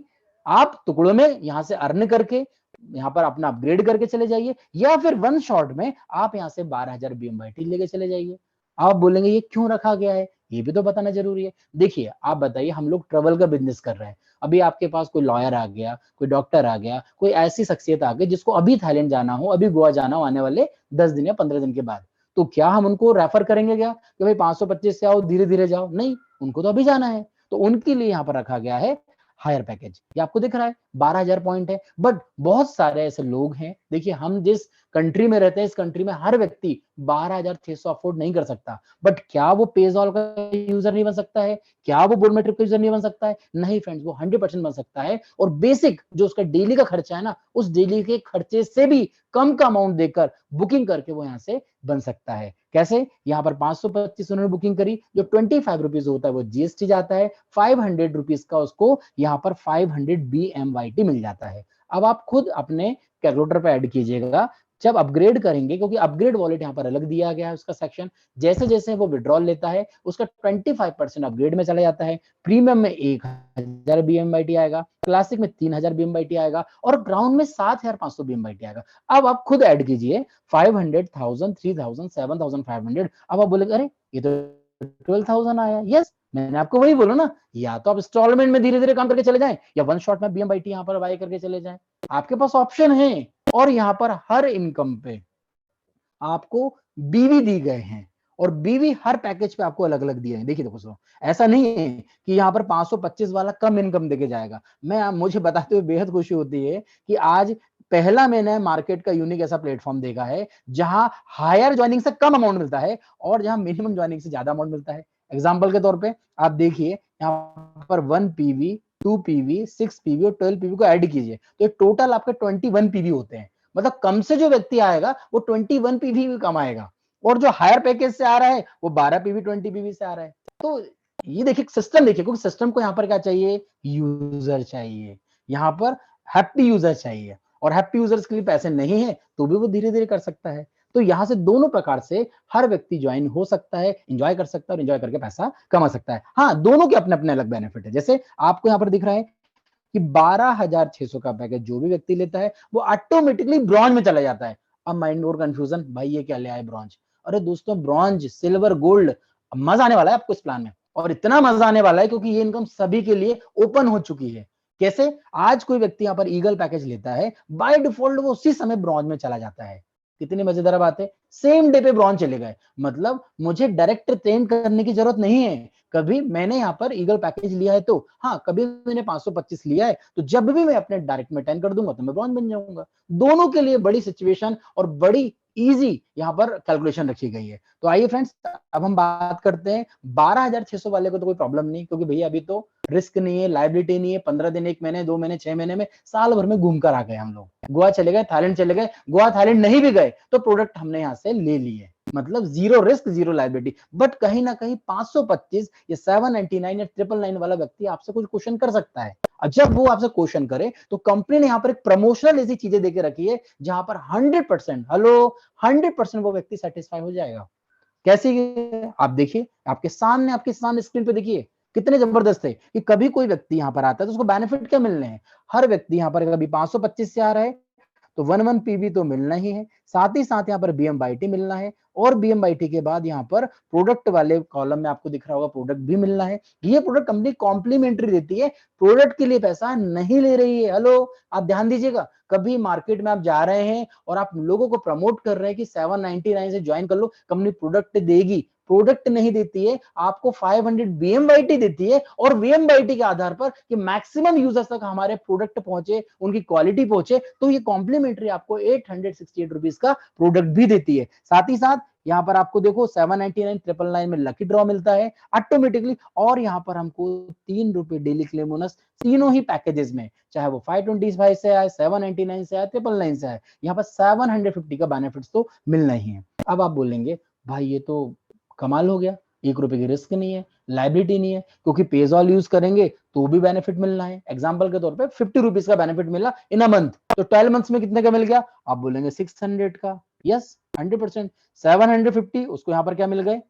आप टुकड़ों में यहां से अर्न करके यहाँ पर अपना अपग्रेड करके चले जाइए, या फिर वन शॉट में आप यहाँ से 12,000 BMYT लेके चले जाइए। आप बोलेंगे ये क्यों रखा गया है, ये भी तो बताना जरूरी है। देखिए आप बताइए, हम लोग ट्रेवल का बिजनेस कर रहे हैं, अभी आपके पास कोई लॉयर आ गया, कोई डॉक्टर आ गया, कोई ऐसी शख्सियत आ गई जिसको अभी थाईलैंड जाना हो, अभी गोवा जाना हो आने वाले 10 दिन या 15 दिन के बाद, तो क्या हम उनको रेफर करेंगे क्या कि भाई 525 से आओ, धीरे धीरे जाओ? नहीं, उनको तो अभी जाना है। तो उनके लिए यहाँ पर रखा गया है हायर पैकेज। ये आपको दिख रहा है 12,000 पॉइंट है। बट बहुत सारे ऐसे लोग हैं, देखिए हम जिस कंट्री में रहते हैं, इस कंट्री में हर व्यक्ति 12,600 अफोर्ड नहीं कर सकता। बट क्या वो पेजॉल का यूजर नहीं बन सकता है? क्या वो बोट बाय ट्रिप का यूजर नहीं बन सकता है? नहीं फ्रेंड्स, वो 100% बन सकता है। और बेसिक जो उसका डेली का खर्चा है ना, उस डेली के खर्चे से भी कम का अमाउंट देकर बुकिंग करके वो यहाँ से बन सकता है। कैसे? यहाँ पर 525 उन्होंने बुकिंग करी, जो 25 रुपीज होता है वो जीएसटी जाता है, 500 रुपीज का उसको यहाँ पर 500 BMYT मिल जाता है। अब आप खुद अपने कैलकुलेटर पे ऐड कीजिएगा जब अपग्रेड करेंगे, क्योंकि अपग्रेड वॉलेट यहाँ पर अलग दिया गया है उसका सेक्शन। जैसे जैसे वो विड्रॉल लेता है, उसका 25% अपग्रेड में चला जाता है। प्रीमियम में 1,000 BMYT आएगा, क्लासिक में 3,000 BMYT आएगा, और ग्राउंड में 7,500 BMYT आएगा। अब आप खुद ऐड कीजिए 500, 1000, 3000, 7,500। अब आप बोलेंगे अरे ये तो 12,000 आया। यस, मैंने आपको वही बोला ना, या तो आप इंस्टॉलमेंट में धीरे धीरे काम करके चले जाएं, या वन शॉट में BMYT यहाँ पर बाय करके चले जाएं। आपके पास ऑप्शन है। और यहाँ पर हर इनकम पे आपको बीवी दी गए हैं, और बीवी हर पैकेज पे आपको अलग अलग दिए हैं। देखिए दोस्तों, ऐसा नहीं है कि यहाँ पर 525 वाला कम इनकम देके जाएगा। मुझे बताते हुए बेहद खुशी होती है कि आज पहला मैंने मार्केट का यूनिक ऐसा प्लेटफॉर्म देखा है जहां हायर ज्वाइनिंग से कम अमाउंट मिलता है और जहां मिनिमम ज्वाइनिंग से ज्यादा अमाउंट मिलता है। एग्जाम्पल के तौर पे आप देखिए, यहाँ पर 1 PV, 2 PV, 6 PV और 12 PV को ऐड कीजिए, तो टोटल आपके 21 PV होते हैं। मतलब कम से जो व्यक्ति आएगा वो 21 PV भी कमाएगा, और जो हायर पैकेज से आ रहा है वो 12 PV, 20 PV से आ रहा है। तो ये देखिए सिस्टम, देखिए क्योंकि सिस्टम को यहाँ पर क्या चाहिए, यूजर चाहिए, यहाँ पर हैप्पी यूजर चाहिए, और हैप्पी यूजर्स के लिए पैसे नहीं है तो भी वो धीरे धीरे कर सकता है। तो यहाँ से दोनों प्रकार से हर व्यक्ति ज्वाइन हो सकता है, एंजॉय कर सकता है, और एंजॉय करके पैसा कमा सकता है। हाँ, दोनों के अपने अपने अलग बेनिफिट है। जैसे आपको यहाँ पर दिख रहा है कि 12,600 का पैकेज जो भी व्यक्ति लेता है वो ऑटोमेटिकली ब्रॉन्ज में चला जाता है। अब माइंड और कंफ्यूजन, भाई ये क्या ले आए ब्रॉन्ज? अरे दोस्तों, ब्रॉन्ज, सिल्वर, गोल्ड, मजा आने वाला है आपको इस प्लान में, और इतना मजा आने वाला है क्योंकि ये इनकम सभी के लिए ओपन हो चुकी है। कैसे? आज कोई व्यक्ति यहाँ पर ईगल पैकेज लेता है, बाय डिफॉल्ट वो उसी समय ब्रॉन्ज में चला जाता है। कितनी मजेदार बात है, सेम डे पे ब्रॉन्ज चले गए। मतलब मुझे डायरेक्ट ट्रेन करने की जरूरत नहीं है। कभी मैंने यहाँ पर ईगल पैकेज लिया है तो हाँ, कभी मैंने 525 लिया है तो जब भी मैं अपने डायरेक्ट में 10 कर दूंगा तो मैं ब्रॉन्ज बन जाऊंगा। दोनों के लिए बड़ी सिचुएशन और बड़ी इजी यहाँ पर कैलकुलेशन रखी गई है। तो आइए फ्रेंड्स, अब हम बात करते हैं 12,600 वाले को तो कोई प्रॉब्लम नहीं, क्योंकि भैया अभी तो रिस्क नहीं है, लाइबिलिटी नहीं है, 15 दिन, 1 महीने, 2 महीने, 6 महीने में, साल भर में घूम कर आ गए हम लोग। गोवा चले गए, थाईलैंड चले गए, गोवा थाईलैंड नहीं भी गए तो प्रोडक्ट हमने यहाँ से ले लिए, मतलब zero risk zero liability. But कहीं ना कहीं 525 या 799 या 999 वाला व्यक्ति आपसे कुछ क्वेश्चन कर सकता है। और जब वो आपसे क्वेश्चन करे तो कंपनी ने यहाँ पर एक प्रमोशनल ऐसी चीजें देके रखी है जहां पर 100%, हेलो, 100% वो व्यक्ति सेटिस्फाई हो जाएगा। कैसी? आप देखिए, आपके सामने स्क्रीन पे देखिए, कितने जबरदस्त है कि कभी कोई व्यक्ति यहाँ पर आता है तो उसको बेनिफिट क्या मिलने हैं। हर व्यक्ति यहाँ पर कभी 525 से आ रहा है तो 11 पीवी तो मिलना ही है, साथ ही साथ यहाँ पर BM/IT मिलना है, और BM/IT के बाद यहाँ पर प्रोडक्ट वाले कॉलम में आपको दिख रहा होगा प्रोडक्ट भी मिलना है। ये प्रोडक्ट कंपनी कॉम्प्लीमेंट्री देती है, प्रोडक्ट के लिए पैसा नहीं ले रही है। हेलो, आप ध्यान दीजिएगा, कभी मार्केट में आप जा रहे हैं और आप लोगों को प्रमोट कर रहे हैं कि 799 से ज्वाइन कर लो, कंपनी प्रोडक्ट देगी, प्रोडक्ट नहीं देती है, आपको 500 BM/IT देती है, और BM/IT के आधार पर कि मैक्सिमम यूजर्स तक हमारे प्रोडक्ट पहुंचे, उनकी क्वालिटी पहुंचे, तो ये कॉम्प्लीमेंट्री आपको 868 रुपीज का प्रोडक्ट भी देती है। साथ ही साथ यहाँ पर आपको देखो 799, 999 में लकी ड्रॉ मिलता है ऑटोमेटिकली, और यहाँ पर हमको 3 रुपए डेली क्लेम बोनस तीनों ही पैकेजेस में, चाहे वो 525 से आए, 799 से आए, 999 से आए, यहाँ पर 750 का बेनिफिट्स तो मिलना ही है। अब आप बोलेंगे भाई ये तो कमाल हो गया, 1 रुपए की रिस्क नहीं है, लाइबिलिटी नहीं है, क्योंकि पेजॉल यूज करेंगे तो भी बेनिफिट मिलना है। एग्जांपल के तौर पे 50 रुपीज का बेनिफिट मिला इन अ मंथ, तो 12 मंथ्स में कितने का मिल गया? आप बोलेंगे 600 का। यस, 100%। 750 उसको यहाँ पर क्या मिल गए?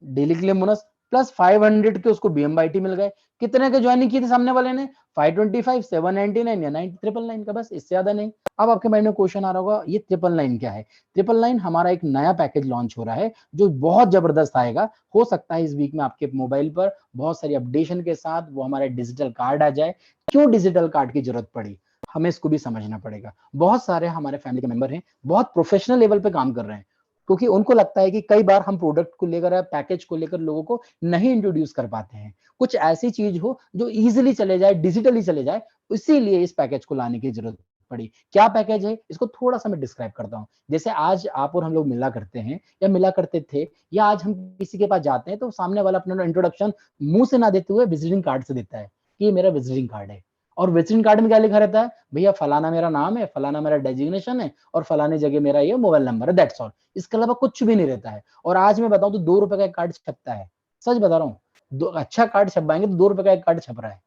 डेली क्लेम बोनस, प्लस 500 के उसको BM/IT मिल गए। कितने के ज्वाइनिंग की थी सामने वाले ने? 525, 799 या 999 का, बस इससे ज्यादा नहीं। अब आपके माइंड में क्वेश्चन आ रहा होगा, ये 999 क्या है? 999 हमारा एक नया पैकेज लॉन्च हो रहा है जो बहुत जबरदस्त आएगा। हो सकता है इस वीक में आपके मोबाइल पर बहुत सारी अपडेशन के साथ वो हमारा डिजिटल कार्ड आ जाए। क्यों डिजिटल कार्ड की जरूरत पड़ी, हमें इसको भी समझना पड़ेगा। बहुत सारे हमारे फैमिली के मेंबर हैं, बहुत प्रोफेशनल लेवल पे काम कर रहे हैं, क्योंकि उनको लगता है कि कई बार हम प्रोडक्ट को लेकर, पैकेज को लेकर लोगों को नहीं इंट्रोड्यूस कर पाते हैं। कुछ ऐसी चीज हो जो इजीली चले जाए, डिजिटली चले जाए, इसीलिए इस पैकेज को लाने की जरूरत पड़ी। क्या पैकेज है, इसको थोड़ा सा मैं डिस्क्राइब करता हूँ। जैसे आज आप और हम लोग मिला करते हैं या मिला करते थे, या आज हम किसी के पास जाते हैं तो सामने वाला अपना इंट्रोडक्शन मुंह से ना देते हुए विजिटिंग कार्ड से देता है कि ये मेरा विजिटिंग कार्ड है। और विजिटिंग कार्ड में क्या लिखा रहता है? भैया फलाना मेरा नाम है, फलाना मेरा डेजिग्नेशन है, और फलाने जगह मेरा ये मोबाइल नंबर है, दैट्स ऑल। इसके अलावा कुछ भी नहीं रहता है। और आज मैं बताऊं तो 2 रुपए का एक कार्ड छपता है, सच बता रहा हूँ। अच्छा कार्ड छपवाएंगे तो 2 रुपए का एक कार्ड छप रहा है।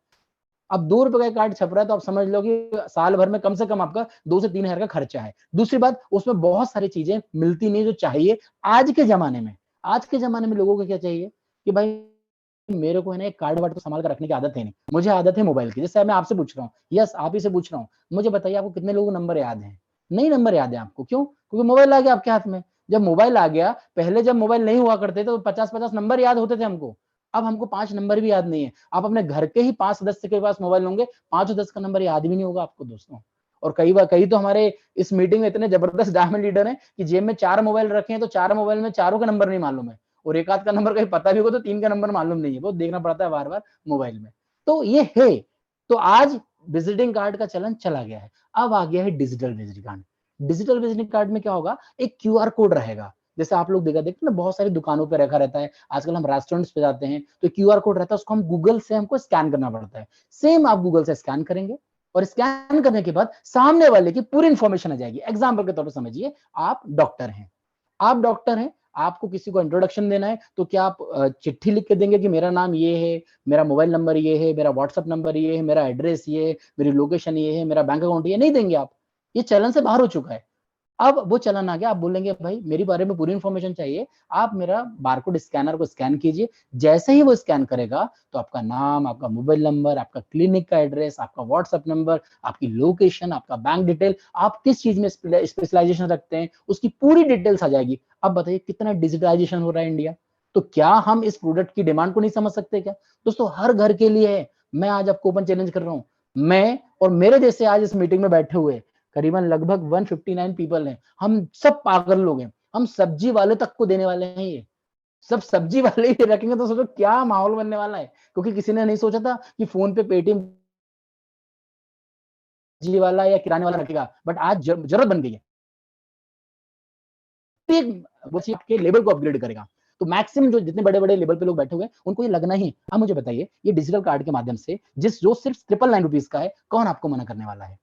अब 2 रुपए का एक कार्ड छप रहा है तो आप समझ लो कि साल भर में कम से कम आपका 2 से 3 हजार का खर्चा है। दूसरी बात, उसमें बहुत सारी चीजें मिलती नहीं जो चाहिए आज के जमाने में। आज के जमाने में लोगों को क्या चाहिए कि भाई मेरे को है ना एक कार्ड वार्ड को संभाल कर रखने की आदत है नहीं, मुझे आदत है मोबाइल की। जैसे मैं आपसे पूछ रहा हूँ, यस आप ही से पूछ रहा हूँ, मुझे बताइए आपको कितने लोगों को नंबर याद है? नहीं नंबर याद है आपको, क्यों? क्योंकि मोबाइल आ गया आपके हाथ में। जब मोबाइल आ गया, पहले जब मोबाइल नहीं हुआ करते थे तो 50-50 नंबर याद होते थे हमको। अब हमको 5 नंबर भी याद नहीं है। आप अपने घर के ही 5 सदस्य के पास मोबाइल होंगे, 5 10 का नंबर याद भी नहीं होगा आपको दोस्तों। और कई तो हमारे इस मीटिंग में इतने जबरदस्त डायमंड लीडर हैं कि जेब में 4 मोबाइल रखे हैं तो 4 मोबाइल में चारों का नंबर नहीं मालूम है, और एक आध का नंबर कहीं पता भी होगा तो 3 का नंबर मालूम नहीं है, वो देखना पड़ता है बार बार मोबाइल में। तो ये है। तो आज विजिटिंग कार्ड का चलन चला गया है, अब आ गया है digital visiting card. Digital visiting card में क्या होगा? एक QR कोड रहेगा। जैसे आप लोग देखते हैं ना, बहुत सारी दुकानों पे रखा रहता है, आजकल हम रेस्टोरेंट्स पे जाते हैं तो QR कोड रहता है, उसको हम गूगल से हमको स्कैन करना पड़ता है। सेम आप गूगल से स्कैन करेंगे, और स्कैन करने के बाद सामने वाले की पूरी इंफॉर्मेशन आ जाएगी। एग्जाम्पल के तौर पर समझिए, आप डॉक्टर हैं, आप डॉक्टर हैं, आपको किसी को इंट्रोडक्शन देना है, तो क्या आप चिट्ठी लिख के देंगे कि मेरा नाम ये है, मेरा मोबाइल नंबर ये है, मेरा व्हाट्सएप नंबर ये है, मेरा एड्रेस ये है, मेरी लोकेशन ये है, मेरा बैंक अकाउंट ये? नहीं देंगे आप। ये चलन से बाहर हो चुका है। अब वो चलन आ गया, आप बोलेंगे भाई मेरे बारे में पूरी इंफॉर्मेशन चाहिए, आप मेरा बारकोड स्कैनर को स्कैन कीजिए। जैसे ही वो स्कैन करेगा तो आपका नाम, आपका मोबाइल नंबर, आपका क्लिनिक का एड्रेस, आपका व्हाट्सएप नंबर, आपकी लोकेशन, आपका बैंक डिटेल, आप किस चीज में स्पेशलाइजेशन रखते हैं, उसकी पूरी डिटेल्स आ जाएगी। अब बताइए कितना डिजिटलाइजेशन हो रहा है इंडिया। तो क्या हम इस प्रोडक्ट की डिमांड को नहीं समझ सकते क्या? दोस्तों हर घर के लिए है। मैं आज आपको ओपन चैलेंज कर रहा हूँ, मैं और मेरे जैसे आज इस मीटिंग में बैठे हुए करीबन लगभग 159 पीपल हैं, हम सब पागल लोग हैं, हम सब्जी वाले तक को देने वाले हैं। ये सब सब्जी वाले ही रखेंगे तो सोचो क्या माहौल बनने वाला है। क्योंकि किसी ने नहीं सोचा था कि फोन पे पेटीएम जी वाला या किराने वाला रखेगा, बट आज जरूरत बन गई है। आपके लेवल को अपग्रेड करेगा। तो मैक्सिमम जो जितने बड़े बड़े लेवल पे लोग बैठे हुए हैं उनको ये लगना ही। अब मुझे बताइए, ये डिजिटल कार्ड के माध्यम से जो सिर्फ 999 का है, कौन आपको मना करने वाला है?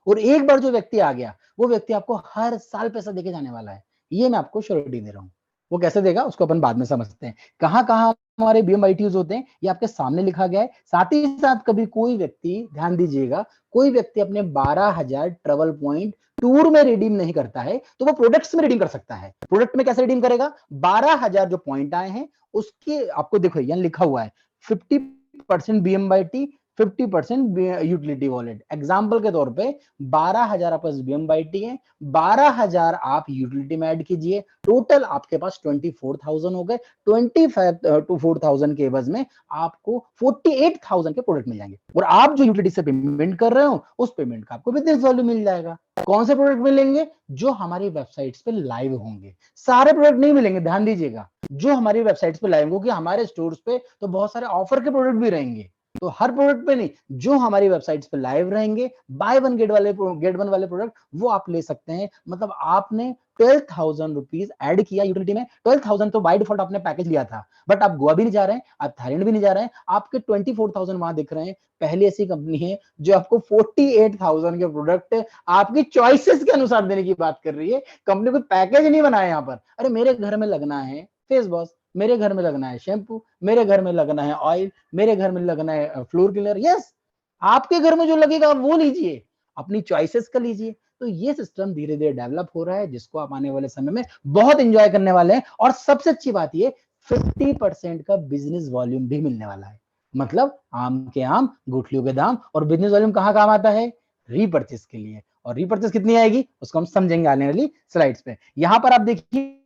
और एक बार जो व्यक्ति आ गया, वो व्यक्ति आपको हर साल पैसा देके जाने वाला है, ये मैं आपको श्योरिटी दे रहा हूँ। वो कैसे देगा उसको अपन बाद में समझते हैं। कहाँ कहाँ हमारे BMIT यूज होते हैं ये आपके सामने लिखा गया है। साथ ही साथ कभी कोई व्यक्ति, ध्यान दीजिएगा, कोई व्यक्ति अपने 12,000 ट्रेवल पॉइंट टूर में रिडीम नहीं करता है तो वो प्रोडक्ट्स में रिडीम कर सकता है। प्रोडक्ट में कैसे रिडीम करेगा? 12,000 जो पॉइंट आए हैं उसके आपको देखो यहाँ लिखा हुआ है 50% BMIT, 50% यूटिलिटी वॉलेट। एग्जाम्पल के तौर पे 12,000 आपके पास BMIT है, 12,000 आप यूटिलिटी में ऐड कीजिए, टोटल आपके पास 24,000 हो गए। 25 to 4,000 के एवज में आपको 48,000 के प्रोडक्ट मिल जाएंगे। और आप जो यूटिलिटी से पेमेंट कर रहे हो उस पेमेंट का आपको बिजनेस वैल्यू मिल जाएगा। कौन से प्रोडक्ट मिलेंगे? जो हमारी वेबसाइट्स पे लाइव होंगे। सारे प्रोडक्ट नहीं मिलेंगे, ध्यान दीजिएगा, जो हमारी वेबसाइट्स पे लाइव होंगे। हमारे स्टोर्स पे तो बहुत सारे ऑफर के प्रोडक्ट भी रहेंगे, तो हर प्रोडक्ट पे नहीं, जो हमारी वेबसाइट्स पे लाइव रहेंगे, बाय वन गेट वन वाले प्रोडक्ट वो आप ले सकते हैं। मतलब आपने 12,000 रुपीज ऐड किया यूटिलिटी में। 12,000 तो बाय डिफॉल्ट आपने पैकेज लिया था, बट आप गोवा भी नहीं जा रहे हैं, आप थाईलैंड भी नहीं जा रहे हैं, आपके 24,000 वहां दिख रहे हैं। पहली ऐसी कंपनी है जो आपको 48,000 के प्रोडक्ट आपकी चॉइसेस के अनुसार देने की बात कर रही है। कंपनी कोई पैकेज नहीं बनाया यहाँ पर। अरे मेरे घर में लगना है फेस वॉश, मेरे घर में लगना है शैम्पू, मेरे घर में लगना है ऑयल, मेरे घर में लगना है फ्लोर क्लीनर। यस, आपके घर में जो लगेगा आप वो लीजिए, अपनी चॉइसेस का लीजिए। तो ये सिस्टम धीरे धीरे डेवलप हो रहा है, जिसको आप आने वाले समय में बहुत एंजॉय करने वाले हैं। और सबसे अच्छी बात ये 50% का बिजनेस वॉल्यूम भी मिलने वाला है। मतलब आम के आम गुठलियों के दाम। और बिजनेस वॉल्यूम कहाँ काम आता है? रीपर्चेस के लिए। और रीपर्चेस कितनी आएगी उसको हम समझेंगे आने वाली स्लाइड्स पे। यहां पर आप देखिए,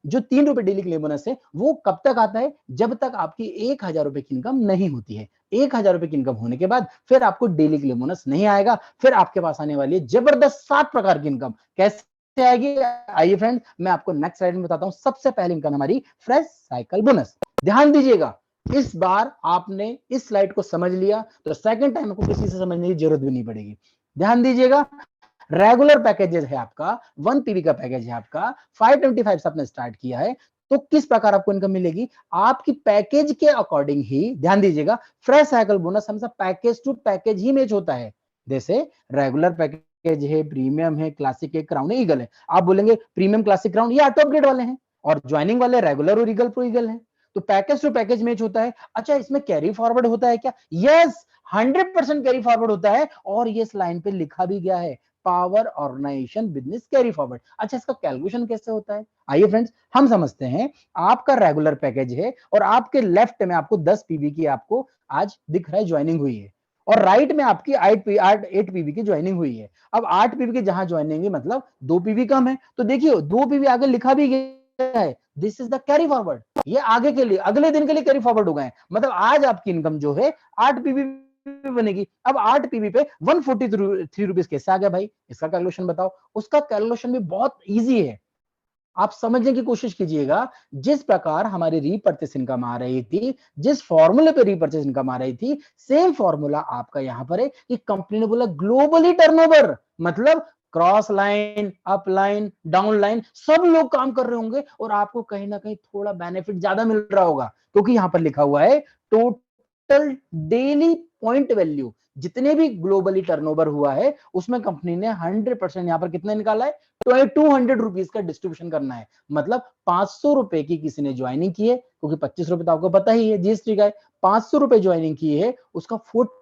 जो 3 रुपए डेली के लिए बोनस है वो कब तक आता है? जब तक आपकी 1,000 रुपए की इनकम नहीं होती है। 1,000 रुपए की इनकम होने के बाद फिर आपको डेली के लिए बोनस नहीं आएगा। फिर आपके पास आने वाली है जबरदस्त 7 प्रकार की इनकम। कैसे आएगी? आइए फ्रेंड, मैं आपको नेक्स्ट स्लाइड में बताता हूं। सबसे पहले इनकम हमारी फ्रेश साइकिल बोनस। ध्यान दीजिएगा, इस बार आपने इस स्लाइड को समझ लिया तो सेकंड टाइम आपको किसी से समझने की जरूरत भी नहीं पड़ेगी। ध्यान दीजिएगा, रेगुलर पैकेजेस है आपका, 1 पीवी का पैकेज है आपका, 525 से आपने स्टार्ट किया है, तो किस प्रकार आपको इनकम मिलेगी? आपकी पैकेज के अकॉर्डिंग ही। ध्यान दीजिएगा, फ्रेश साइकिल बोनस हमेशा पैकेज टू पैकेज ही मैच होता है। जैसे रेगुलर पैकेज है, प्रीमियम है, क्लासिक है, क्राउन है, ईगल है। आप बोलेंगे प्रीमियम, क्लासिक, क्राउन ये ऑटो अपग्रेड वाले हैं, और ज्वाइनिंग वाले रेगुलर और ईगल प्रो ईगल है। तो पैकेज टू पैकेज मैच होता है। अच्छा, इसमें कैरी फॉरवर्ड होता है क्या? यस, 100% कैरी फॉरवर्ड होता है। और ये इस लाइन पे लिखा भी गया है, power organisation business carry forward. अच्छा, इसका कैलकुलेशन कैसे होता है? आइए फ्रेंड्स हम समझते हैं। आपका रेगुलर पैकेज है और आपके लेफ्ट में आपको 10 पीवी की आपको आज दिख रहा है ज्वाइनिंग हुई है, और राइट में आपकी 8 पीवी की ज्वाइनिंग हुई है। अब 8 पीवी की जहां ज्वाइनिंग है मतलब 2 पीवी कम है, तो देखिए 2 पीवी आगे लिखा भी गया है, this is the carry forward. ये आगे के लिए, अगले दिन के लिए कैरी फॉरवर्ड हो गए। मतलब आज आपकी इनकम जो है 8 पीवी बनेगी। अब 8 पीवी पे 143 रुपीज कैसे आ गया भाई? इसका कैलकुलेशन बताओ। उसका कैलकुलेशन भी बहुत इजी है, आप समझने की कोशिश कीजिएगा। जिस प्रकार हमारी रीपर्चेस इनकम आ रही थी, जिस फॉर्मूले पे रीपर्चेस इनकम आ रही थी, सेम फॉर्मूला आपका यहां पर है कि कंपनी ने बोला ग्लोबली टर्नओवर, मतलब cross line, up line, down line सब लोग काम कर रहे होंगे और आपको कहीं ना कहीं थोड़ा बेनिफिट ज्यादा मिल रहा होगा, क्योंकि यहां पर लिखा हुआ है टोटल डेली पॉइंट वैल्यू। जितने भी ग्लोबली टर्नओवर हुआ है उसमें कंपनी ने 100% यहां पर कितना निकाला है? 200 रुपीज का डिस्ट्रीब्यूशन करना है। मतलब 500 रुपए की किसी ने ज्वाइनिंग की है, क्योंकि 25 रुपए तो आपको पता ही है जीएसटी का है। 500 रुपए ज्वाइनिंग की है, उसका 40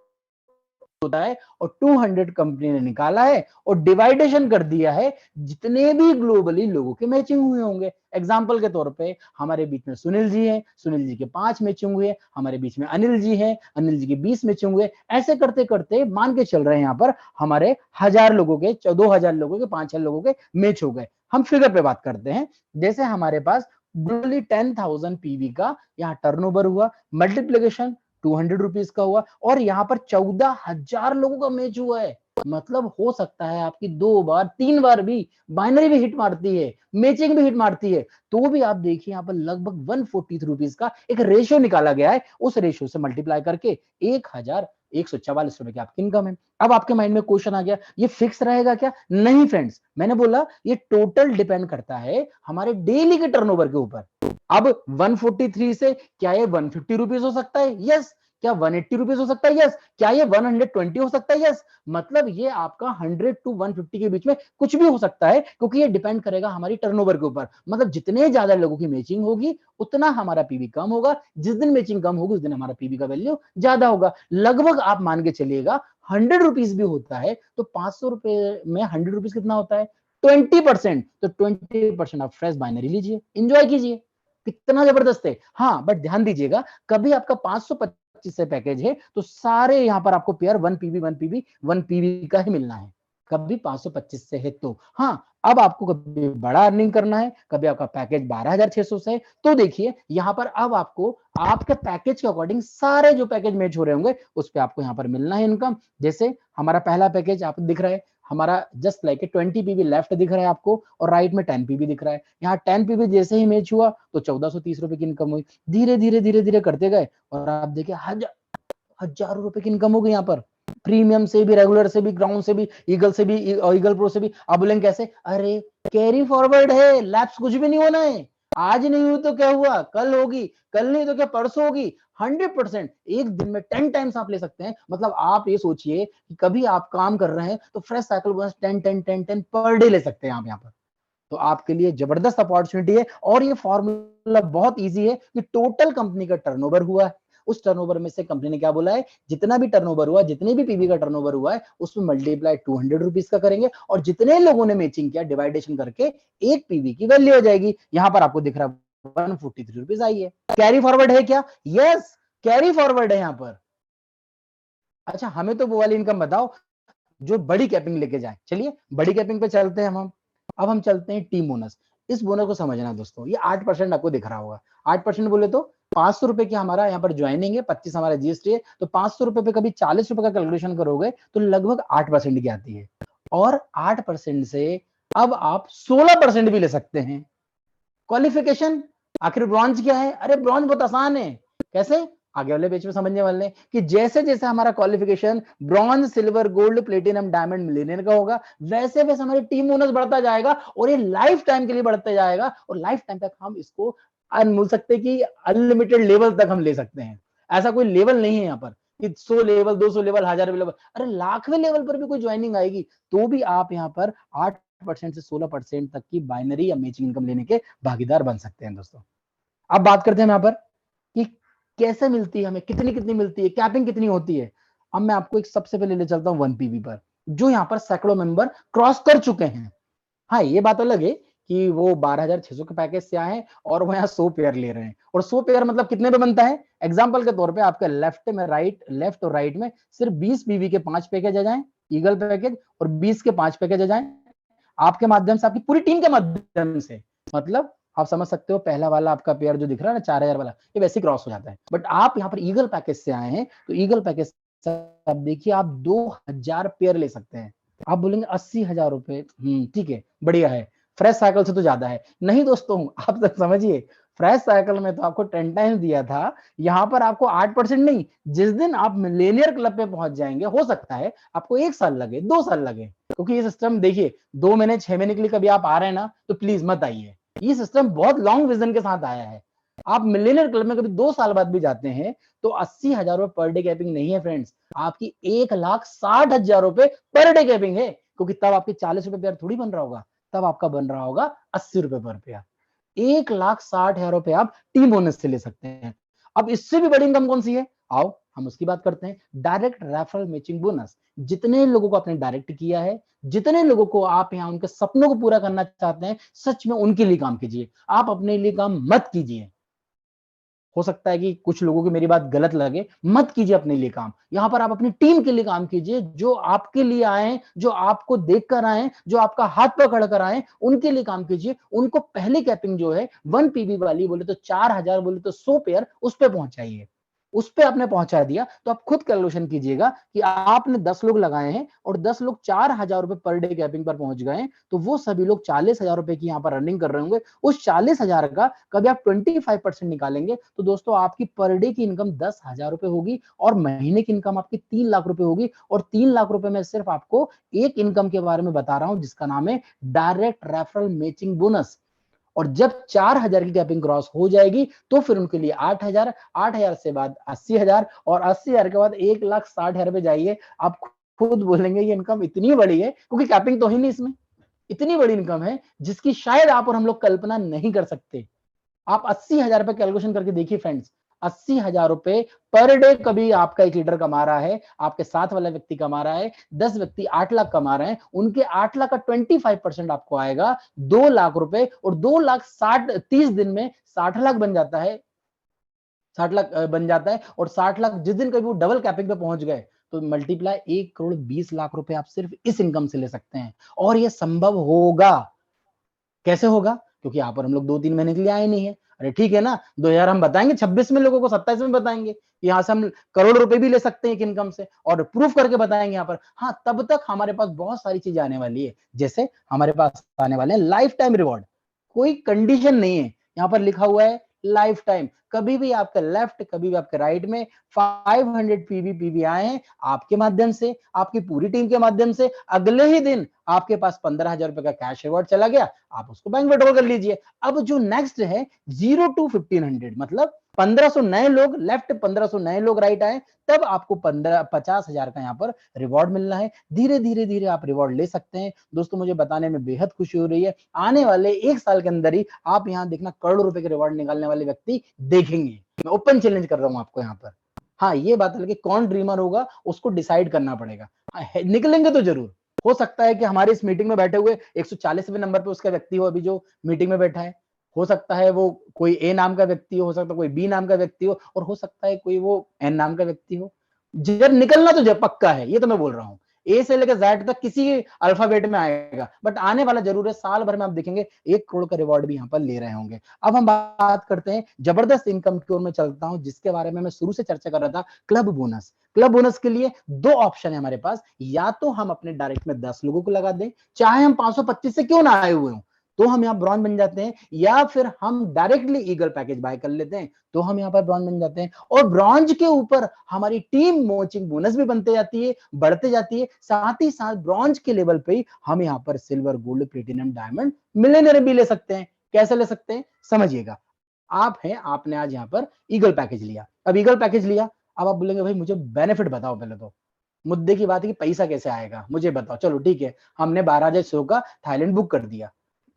होता है, और 200 कंपनी ने निकाला है और डिवाइडेशन कर दिया है जितने भी ग्लोबली लोगों के मैचिंग हुए होंगे। एग्जांपल के तौर पे हमारे बीच में सुनील जी हैं, सुनील जी के 5 मैचिंग हुए, हमारे बीच में अनिल जी हैं, अनिल जी के 20 मैचिंग हुए। ऐसे करते करते मान के चल रहे हैं यहाँ पर हमारे 1000 लोगों के, 2000 लोगों के, 5000 लोगों के मैच हो गए। हम फिगर पे बात करते हैं। जैसे हमारे पास ग्लोबली 10,000 पीवी का यहाँ टर्नओवर हुआ, मल्टीप्लीकेशन 200 रुपीज का हुआ, और यहां पर 14,000 लोगों का मैच हुआ है। मतलब हो सकता है आपकी 2 बार 3 बार भी बाइनरी भी हिट मारती है, मैचिंग भी हिट मारती है, तो भी आप देखिए यहां पर लगभग 143 रुपीज का एक रेशियो निकाला गया है। उस रेशियो से मल्टीप्लाई करके 1,000 144 रुपए की आपकी इनकम है। अब आपके माइंड में क्वेश्चन आ गया, ये फिक्स रहेगा क्या? नहीं फ्रेंड्स, मैंने बोला ये टोटल डिपेंड करता है हमारे डेली के टर्नओवर के ऊपर। अब 143 से क्या ये 150 रुपीज हो सकता है? यस। क्या 180 रुपीज हो सकता है? यस। क्या ये 120 हो सकता है? यस। मतलब ये आपका 100 टू 150 के बीच में कुछ भी हो सकता है, क्योंकि ये डिपेंड करेगा हमारी टर्नओवर के ऊपर। मतलब जितने ज्यादा लोगों की मैचिंग होगी उतना हमारा पीवी कम होगा, जिस दिन मैचिंग कम होगी उस दिन हमारा पीवी का वैल्यू ज्यादा होगा। लगभग आप मान के चलिएगा 100 रुपीज भी होता है तो 500 रुपए में 100 रुपीज कितना होता है? 20%। तो 20% आप फ्रेश बाइनरी लीजिए, इंजॉय कीजिए। कितना जबरदस्त है। हाँ, बट ध्यान दीजिएगा, कभी आपका 525 से पैकेज है तो सारे यहां पर आपको पेयर 1 पीवी का ही मिलना है। कभी 525 से है तो हाँ, अब आपको कभी बड़ा अर्निंग करना है, कभी आपका पैकेज 12,600 से है, तो देखिए यहां पर अब आपको आपके पैकेज के अकॉर्डिंग सारे जो पैकेज मैच हो रहे होंगे उस पर आपको यहां पर मिलना है इनकम। जैसे हमारा पहला पैकेज आप दिख रहा है, हमारा जस्ट लाइक 20 पीवी लेफ्ट दिख रहा है आपको, और राइट में 10 पीवी दिख रहा है। यहाँ 10 पीवी जैसे ही मैच हुआ तो 1430 रुपए की इनकम हुई। धीरे धीरे धीरे धीरे करते गए और आप देखिए हजारों रुपए की इनकम हो गई यहाँ पर। प्रीमियम से भी, रेगुलर से भी, ग्राउंड से भी, ईगल से भी, ईगल प्रो से भी। आप बोलेंगे कैसे? अरे कैरी फॉरवर्ड है, लैप्स कुछ भी नहीं होना है। आज नहीं हुई तो क्या हुआ, कल होगी, कल नहीं तो क्या परसों होगी। 100% एक दिन में 10 टाइम्स आप ले सकते हैं। मतलब आप ये सोचिए कि कभी आप काम कर रहे हैं तो fresh cycle bonus 10 per day ले सकते हैं आप यहाँ पर। तो आपके लिए जबरदस्त अपॉर्चुनिटी है, और ये फॉर्मूला बहुत इजी है कि टोटल कंपनी का टर्नओवर हुआ है, उस टर्नओवर में से कंपनी ने क्या बोला है, जितना भी टर्नओवर हुआ, जितने भी पीवी का टर्नओवर हुआ है उसमें मल्टीप्लाई 200 रुपीज का करेंगे, और जितने लोगों ने मैचिंग किया डिवाइडेशन करके एक पीवी की वैल्यू हो जाएगी। यहां पर आपको दिख रहा है 143 रुपीज आई है। कैरी फॉरवर्ड है क्या? यस, कैरी फॉरवर्ड है यहां पर। अच्छा, हमें तो वो वाली इनकम बताओ जो बड़ी कैपिंग लेके जाए। चलिए बड़ी कैपिंग पे चलते हैं हम। अब हम चलते हैं टीम बोनस। इस बोनस को समझना दोस्तों, ये 8% आपको दिख रहा होगा। 8% बोले तो 500 रुपए की हमारा यहाँ पर ज्वाइनिंग है, 25 हमारा जीएसटी है, तो 500 रुपए पे कभी 40 रुपए का कैलकुलेशन करोगे तो लगभग 8% की आती है। और 8% से अब आप 16% भी ले सकते हैं। क्वालिफिकेशन, आखिर ब्रॉन्ज क्या है? अरे ब्रॉन्ज बहुत आसान है। कैसे? आगे वाले पेज में समझने वाले हैं कि जैसे जैसे हमारा qualification bronze, silver, gold, platinum, diamond, Millionaire का होगा, वैसे वैसे हमारी टीम बोनस बढ़ता जाएगा, और ये लाइफ टाइम के लिए बढ़ता जाएगा, और लाइफ टाइम तक हम इसको बोल सकते हैं कि अनलिमिटेड लेवल तक हम ले सकते हैं। ऐसा कोई लेवल नहीं है यहाँ पर कि 100 लेवल, 200 लेवल, 1000 लेवल। अरे लाखवें लेवल पर भी कोई ज्वाइनिंग आएगी तो भी आप यहाँ पर 8% से 16% तक की बाइनरी या मैचिंग इनकम लेने के भागीदार बन सकते हैं दोस्तों। अब बात करते हैं यहाँ पर कि कैसे मिलती है हमें, कितनी कितनी मिलती है, कैपिंग कितनी होती है। अब मैं आपको एक सबसे पहले ले चलता हूँ 1 पीवी पर, जो यहाँ पर सैकड़ों मेंबर क्रॉस कर चुके हैं। हाँ, ये बात अलग है कि वो 12,600 के पैकेज से आए हैं और वो यहाँ 100 पेयर ले रहे हैं, और 100 पेयर मतलब कितने पे बनता है? एग्जाम्पल के तौर पे आपके लेफ्ट और राइट में सिर्फ 20 पीवी के 5 पैकेज आ जाए, ईगल पैकेज, और 20 के 5 पैकेज आ जाए आपके माध्यम से, आपकी पूरी टीम के माध्यम से। मतलब आप समझ सकते हो, पहला वाला आपका पेयर जो दिख रहा है ना 4,000 वाला, ये वैसे क्रॉस हो जाता है। बट आप यहाँ पर ईगल पैकेज से आए हैं तो ईगल पैकेज से आप देखिए आप 2,000 पेयर ले सकते हैं। आप बोलेंगे 80,000 रुपए, ठीक है, बढ़िया है, फ्रेश साइकिल से तो ज्यादा है। नहीं दोस्तों, आप तक समझिए, फ्रेश साइकिल में तो आपको 10 टाइम्स दिया था, यहाँ पर आपको 8% नहीं। जिस दिन आप मिलेनियर क्लब पे पहुंच जाएंगे, हो सकता है आपको 1 साल लगे, 2 साल लगे, क्योंकि ये सिस्टम देखिए 2 महीने 6 महीने के लिए कभी आप आ रहे हैं ना तो प्लीज मत आइए। ये सिस्टम बहुत लॉन्ग विजन के साथ आया है। आप मिलेनियर क्लब में कभी 2 साल बाद भी जाते हैं तो 80,000 रुपए पर डे कैपिंग नहीं है फ्रेंड्स, आपकी 1,60,000 रुपए पर डे कैपिंग है। क्योंकि तब आपके 40 रुपए पेयर थोड़ी बन रहा होगा, तब आपका बन रहा होगा 80 रुपए पर पेयर। 1,60,000 रुपए आप टीम बोनस से ले सकते हैं। अब इससे भी बड़ी इनकम कौन सी है, आओ हम उसकी बात करते हैं। Direct referral matching bonus. जितने लोगों को आपने डायरेक्ट किया है, जितने लोगों को आप यहाँ उनके सपनों को पूरा करना चाहते हैं, सच में उनके लिए काम कीजिए, आप अपने लिए काम मत कीजिए। हो सकता है कि कुछ लोगों की मेरी बात गलत लगे, मत कीजिए अपने लिए काम। यहां पर आप अपनी टीम के लिए काम कीजिए, जो आपके लिए आए, जो आपको देखकर आए, जो आपका हाथ पकड़ कर आए, उनके लिए काम कीजिए। उनको पहली कैपिंग जो है 1 पीवी वाली बोले तो 4,000, बोले तो 100 पेयर, उस पर पहुंचाइए। उस पे आपने पहुंचा दिया, तो आप खुद कैलकुलेशन कीजिएगा कि आपने 10 लोग लगाए हैं और 10 लोग 4,000 रुपए पर डे कैपिंग पर पहुंच गए हैं, तो वो सभी लोग 40,000 रुपए की यहाँ पर रनिंग कर रहे होंगे। उस 40,000 का कभी आप 25% निकालेंगे तो दोस्तों आपकी पर डे की इनकम 10,000 रुपए होगी और महीने की इनकम आपकी 3 लाख रुपए होगी। और 3 लाख रुपए में सिर्फ आपको एक इनकम के बारे में बता रहा हूं जिसका नाम है डायरेक्ट रेफरल मैचिंग बोनस। और जब 4,000 की कैपिंग क्रॉस हो जाएगी तो फिर उनके लिए 8,000, 8,000 से बाद 80,000 और 80,000 के बाद 1,60,000 पे जाइए। आप खुद बोलेंगे ये इनकम इतनी बड़ी है, क्योंकि कैपिंग तो ही नहीं इसमें। इतनी बड़ी इनकम है जिसकी शायद आप और हम लोग कल्पना नहीं कर सकते। आप 80,000 पे कैलकुलेशन करके देखिए फ्रेंड्स, 80,000 रुपए पर डे कभी आपका एक लीडर कमा रहा है, आपके साथ वाला व्यक्ति कमा रहा है, 10 व्यक्ति 8 लाख कमा रहे हैं, उनके 8 लाख का 25% आपको आएगा 2 लाख रुपए। और 2 लाख 30 दिन में 60 लाख बन जाता है, 60 लाख बन जाता है। और 60 लाख जिस दिन कभी वो डबल कैपिंग पे पहुंच गए तो मल्टीप्लाई 1,20,00,000 रुपए आप सिर्फ इस इनकम से ले सकते हैं। और ये संभव होगा। कैसे होगा? क्योंकि यहाँ पर हम लोग 2-3 महीने के लिए आए नहीं है। अरे ठीक है ना, 2000 हम बताएंगे 26 में लोगों को, 27 में बताएंगे। यहाँ से हम करोड़ रुपए भी ले सकते हैं एक इनकम से और प्रूफ करके बताएंगे यहाँ पर। हाँ, तब तक हमारे पास बहुत सारी चीजें आने वाली है। जैसे हमारे पास आने वाले हैं लाइफ टाइम रिवॉर्ड। कोई कंडीशन नहीं है, यहाँ पर लिखा हुआ है लाइफ टाइम। कभी भी आपके लेफ्ट, कभी भी आपके राइट में 500 पीवी आए हैं आपके माध्यम से, आपकी पूरी टीम के माध्यम से, अगले ही दिन आपके पास 15,000 रुपए का कैश रिवॉर्ड चला गया, आप उसको बैंक विड्रॉ कर लीजिए। अब जो नेक्स्ट है 0 to 1500, मतलब 1500 नए लोग लेफ्ट, 1500 नए लोग राइट आए, तब आपको 50,000 का यहाँ पर रिवॉर्ड मिलना है। धीरे धीरे धीरे आप रिवॉर्ड ले सकते हैं। दोस्तों मुझे बताने में बेहद खुशी हो रही है, आने वाले 1 साल के अंदर ही आप यहाँ देखना करोड़ों रुपए के रिवॉर्ड निकालने वाले व्यक्ति देखेंगे। मैं ओपन चैलेंज कर रहा हूँ आपको यहाँ पर। हाँ, ये बात है कि कौन ड्रीमर होगा उसको डिसाइड करना पड़ेगा। हाँ, निकलेंगे तो जरूर। हो सकता है कि हमारे इस मीटिंग में बैठे हुए 140वें नंबर पे उसका व्यक्ति हो अभी जो मीटिंग में बैठा है। हो सकता है वो कोई ए नाम का व्यक्ति हो सकता है कोई बी नाम का व्यक्ति हो, और हो सकता है कोई वो एन नाम का व्यक्ति हो। जब निकलना तो जब पक्का है, ये तो मैं बोल रहा हूँ। ए से लेकर जेड तक किसी अल्फाबेट में आएगा, बट आने वाला जरूर है। साल भर में आप देखेंगे 1 करोड़ का रिवॉर्ड भी यहाँ पर ले रहे होंगे। अब हम बात करते हैं जबरदस्त इनकम की ओर में चलता हूं, जिसके बारे में मैं शुरू से चर्चा कर रहा था, क्लब बोनस। क्लब बोनस के लिए 2 ऑप्शन है हमारे पास। या तो हम अपने डायरेक्ट में 10 लोगों को लगा दें, चाहे हम 525 से क्यों ना आए हुए हों, तो हम यहाँ ब्रॉन्ज बन जाते हैं। या फिर हम डायरेक्टली ईगल पैकेज बाय कर लेते हैं, तो हम यहाँ पर ब्रॉन्ज बन जाते हैं। और ब्रॉन्ज के ऊपर हमारी टीम मोचिंग बोनस भी बनते जाती है, बढ़ते जाती है। साथ ही साथ ब्रॉन्ज के लेवल पे ही हम यहाँ पर silver, gold, platinum, diamond, millionaire भी ले सकते हैं। कैसे ले सकते हैं समझिएगा। आप हैं, आपने आज यहाँ पर ईगल पैकेज लिया। अब ईगल पैकेज लिया, अब आप बोलेंगे भाई मुझे बेनिफिट बताओ। पहले तो मुद्दे की बात है कि पैसा कैसे आएगा मुझे बताओ। चलो ठीक है, हमने 12,100 का थाईलैंड बुक कर दिया।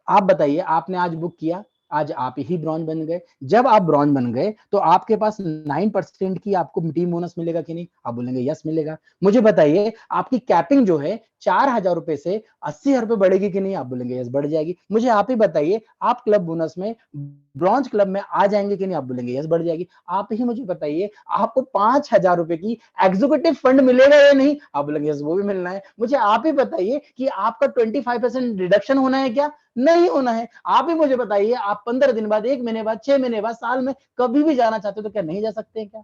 आप बताइए, आपने आज बुक किया, आज आप ही ब्रॉन्ज बन गए। जब आप ब्रॉन्ज बन गए तो आपके पास 9% की आपको टीम बोनस मिलेगा कि नहीं? आप बोलेंगे यस मिलेगा। मुझे बताइए, आपकी कैपिंग जो है 4,000 रुपए से 80,000 रुपए बढ़ेगी कि नहीं? आप बोलेंगे यस बढ़ जाएगी। मुझे आप ही बताइए, आप क्लब बोनस में ब्रॉन्ज क्लब में आ जाएंगे कि नहीं? आप बोलेंगे यस बढ़ जाएगी। आप ही मुझे बताइए, आपको 5,000 रुपए की एग्जीक्यूटिव फंड मिलेगा या नहीं? आप बोलेंगे यस वो भी मिलना है। मुझे आप ही बताइए कि आपका 25% रिडक्शन होना है क्या? नहीं होना है। आप ही मुझे बताइए, आप 15 दिन बाद, 1 महीने बाद, 6 महीने बाद, साल में कभी भी जाना चाहते हो तो क्या नहीं जा सकते हैं क्या?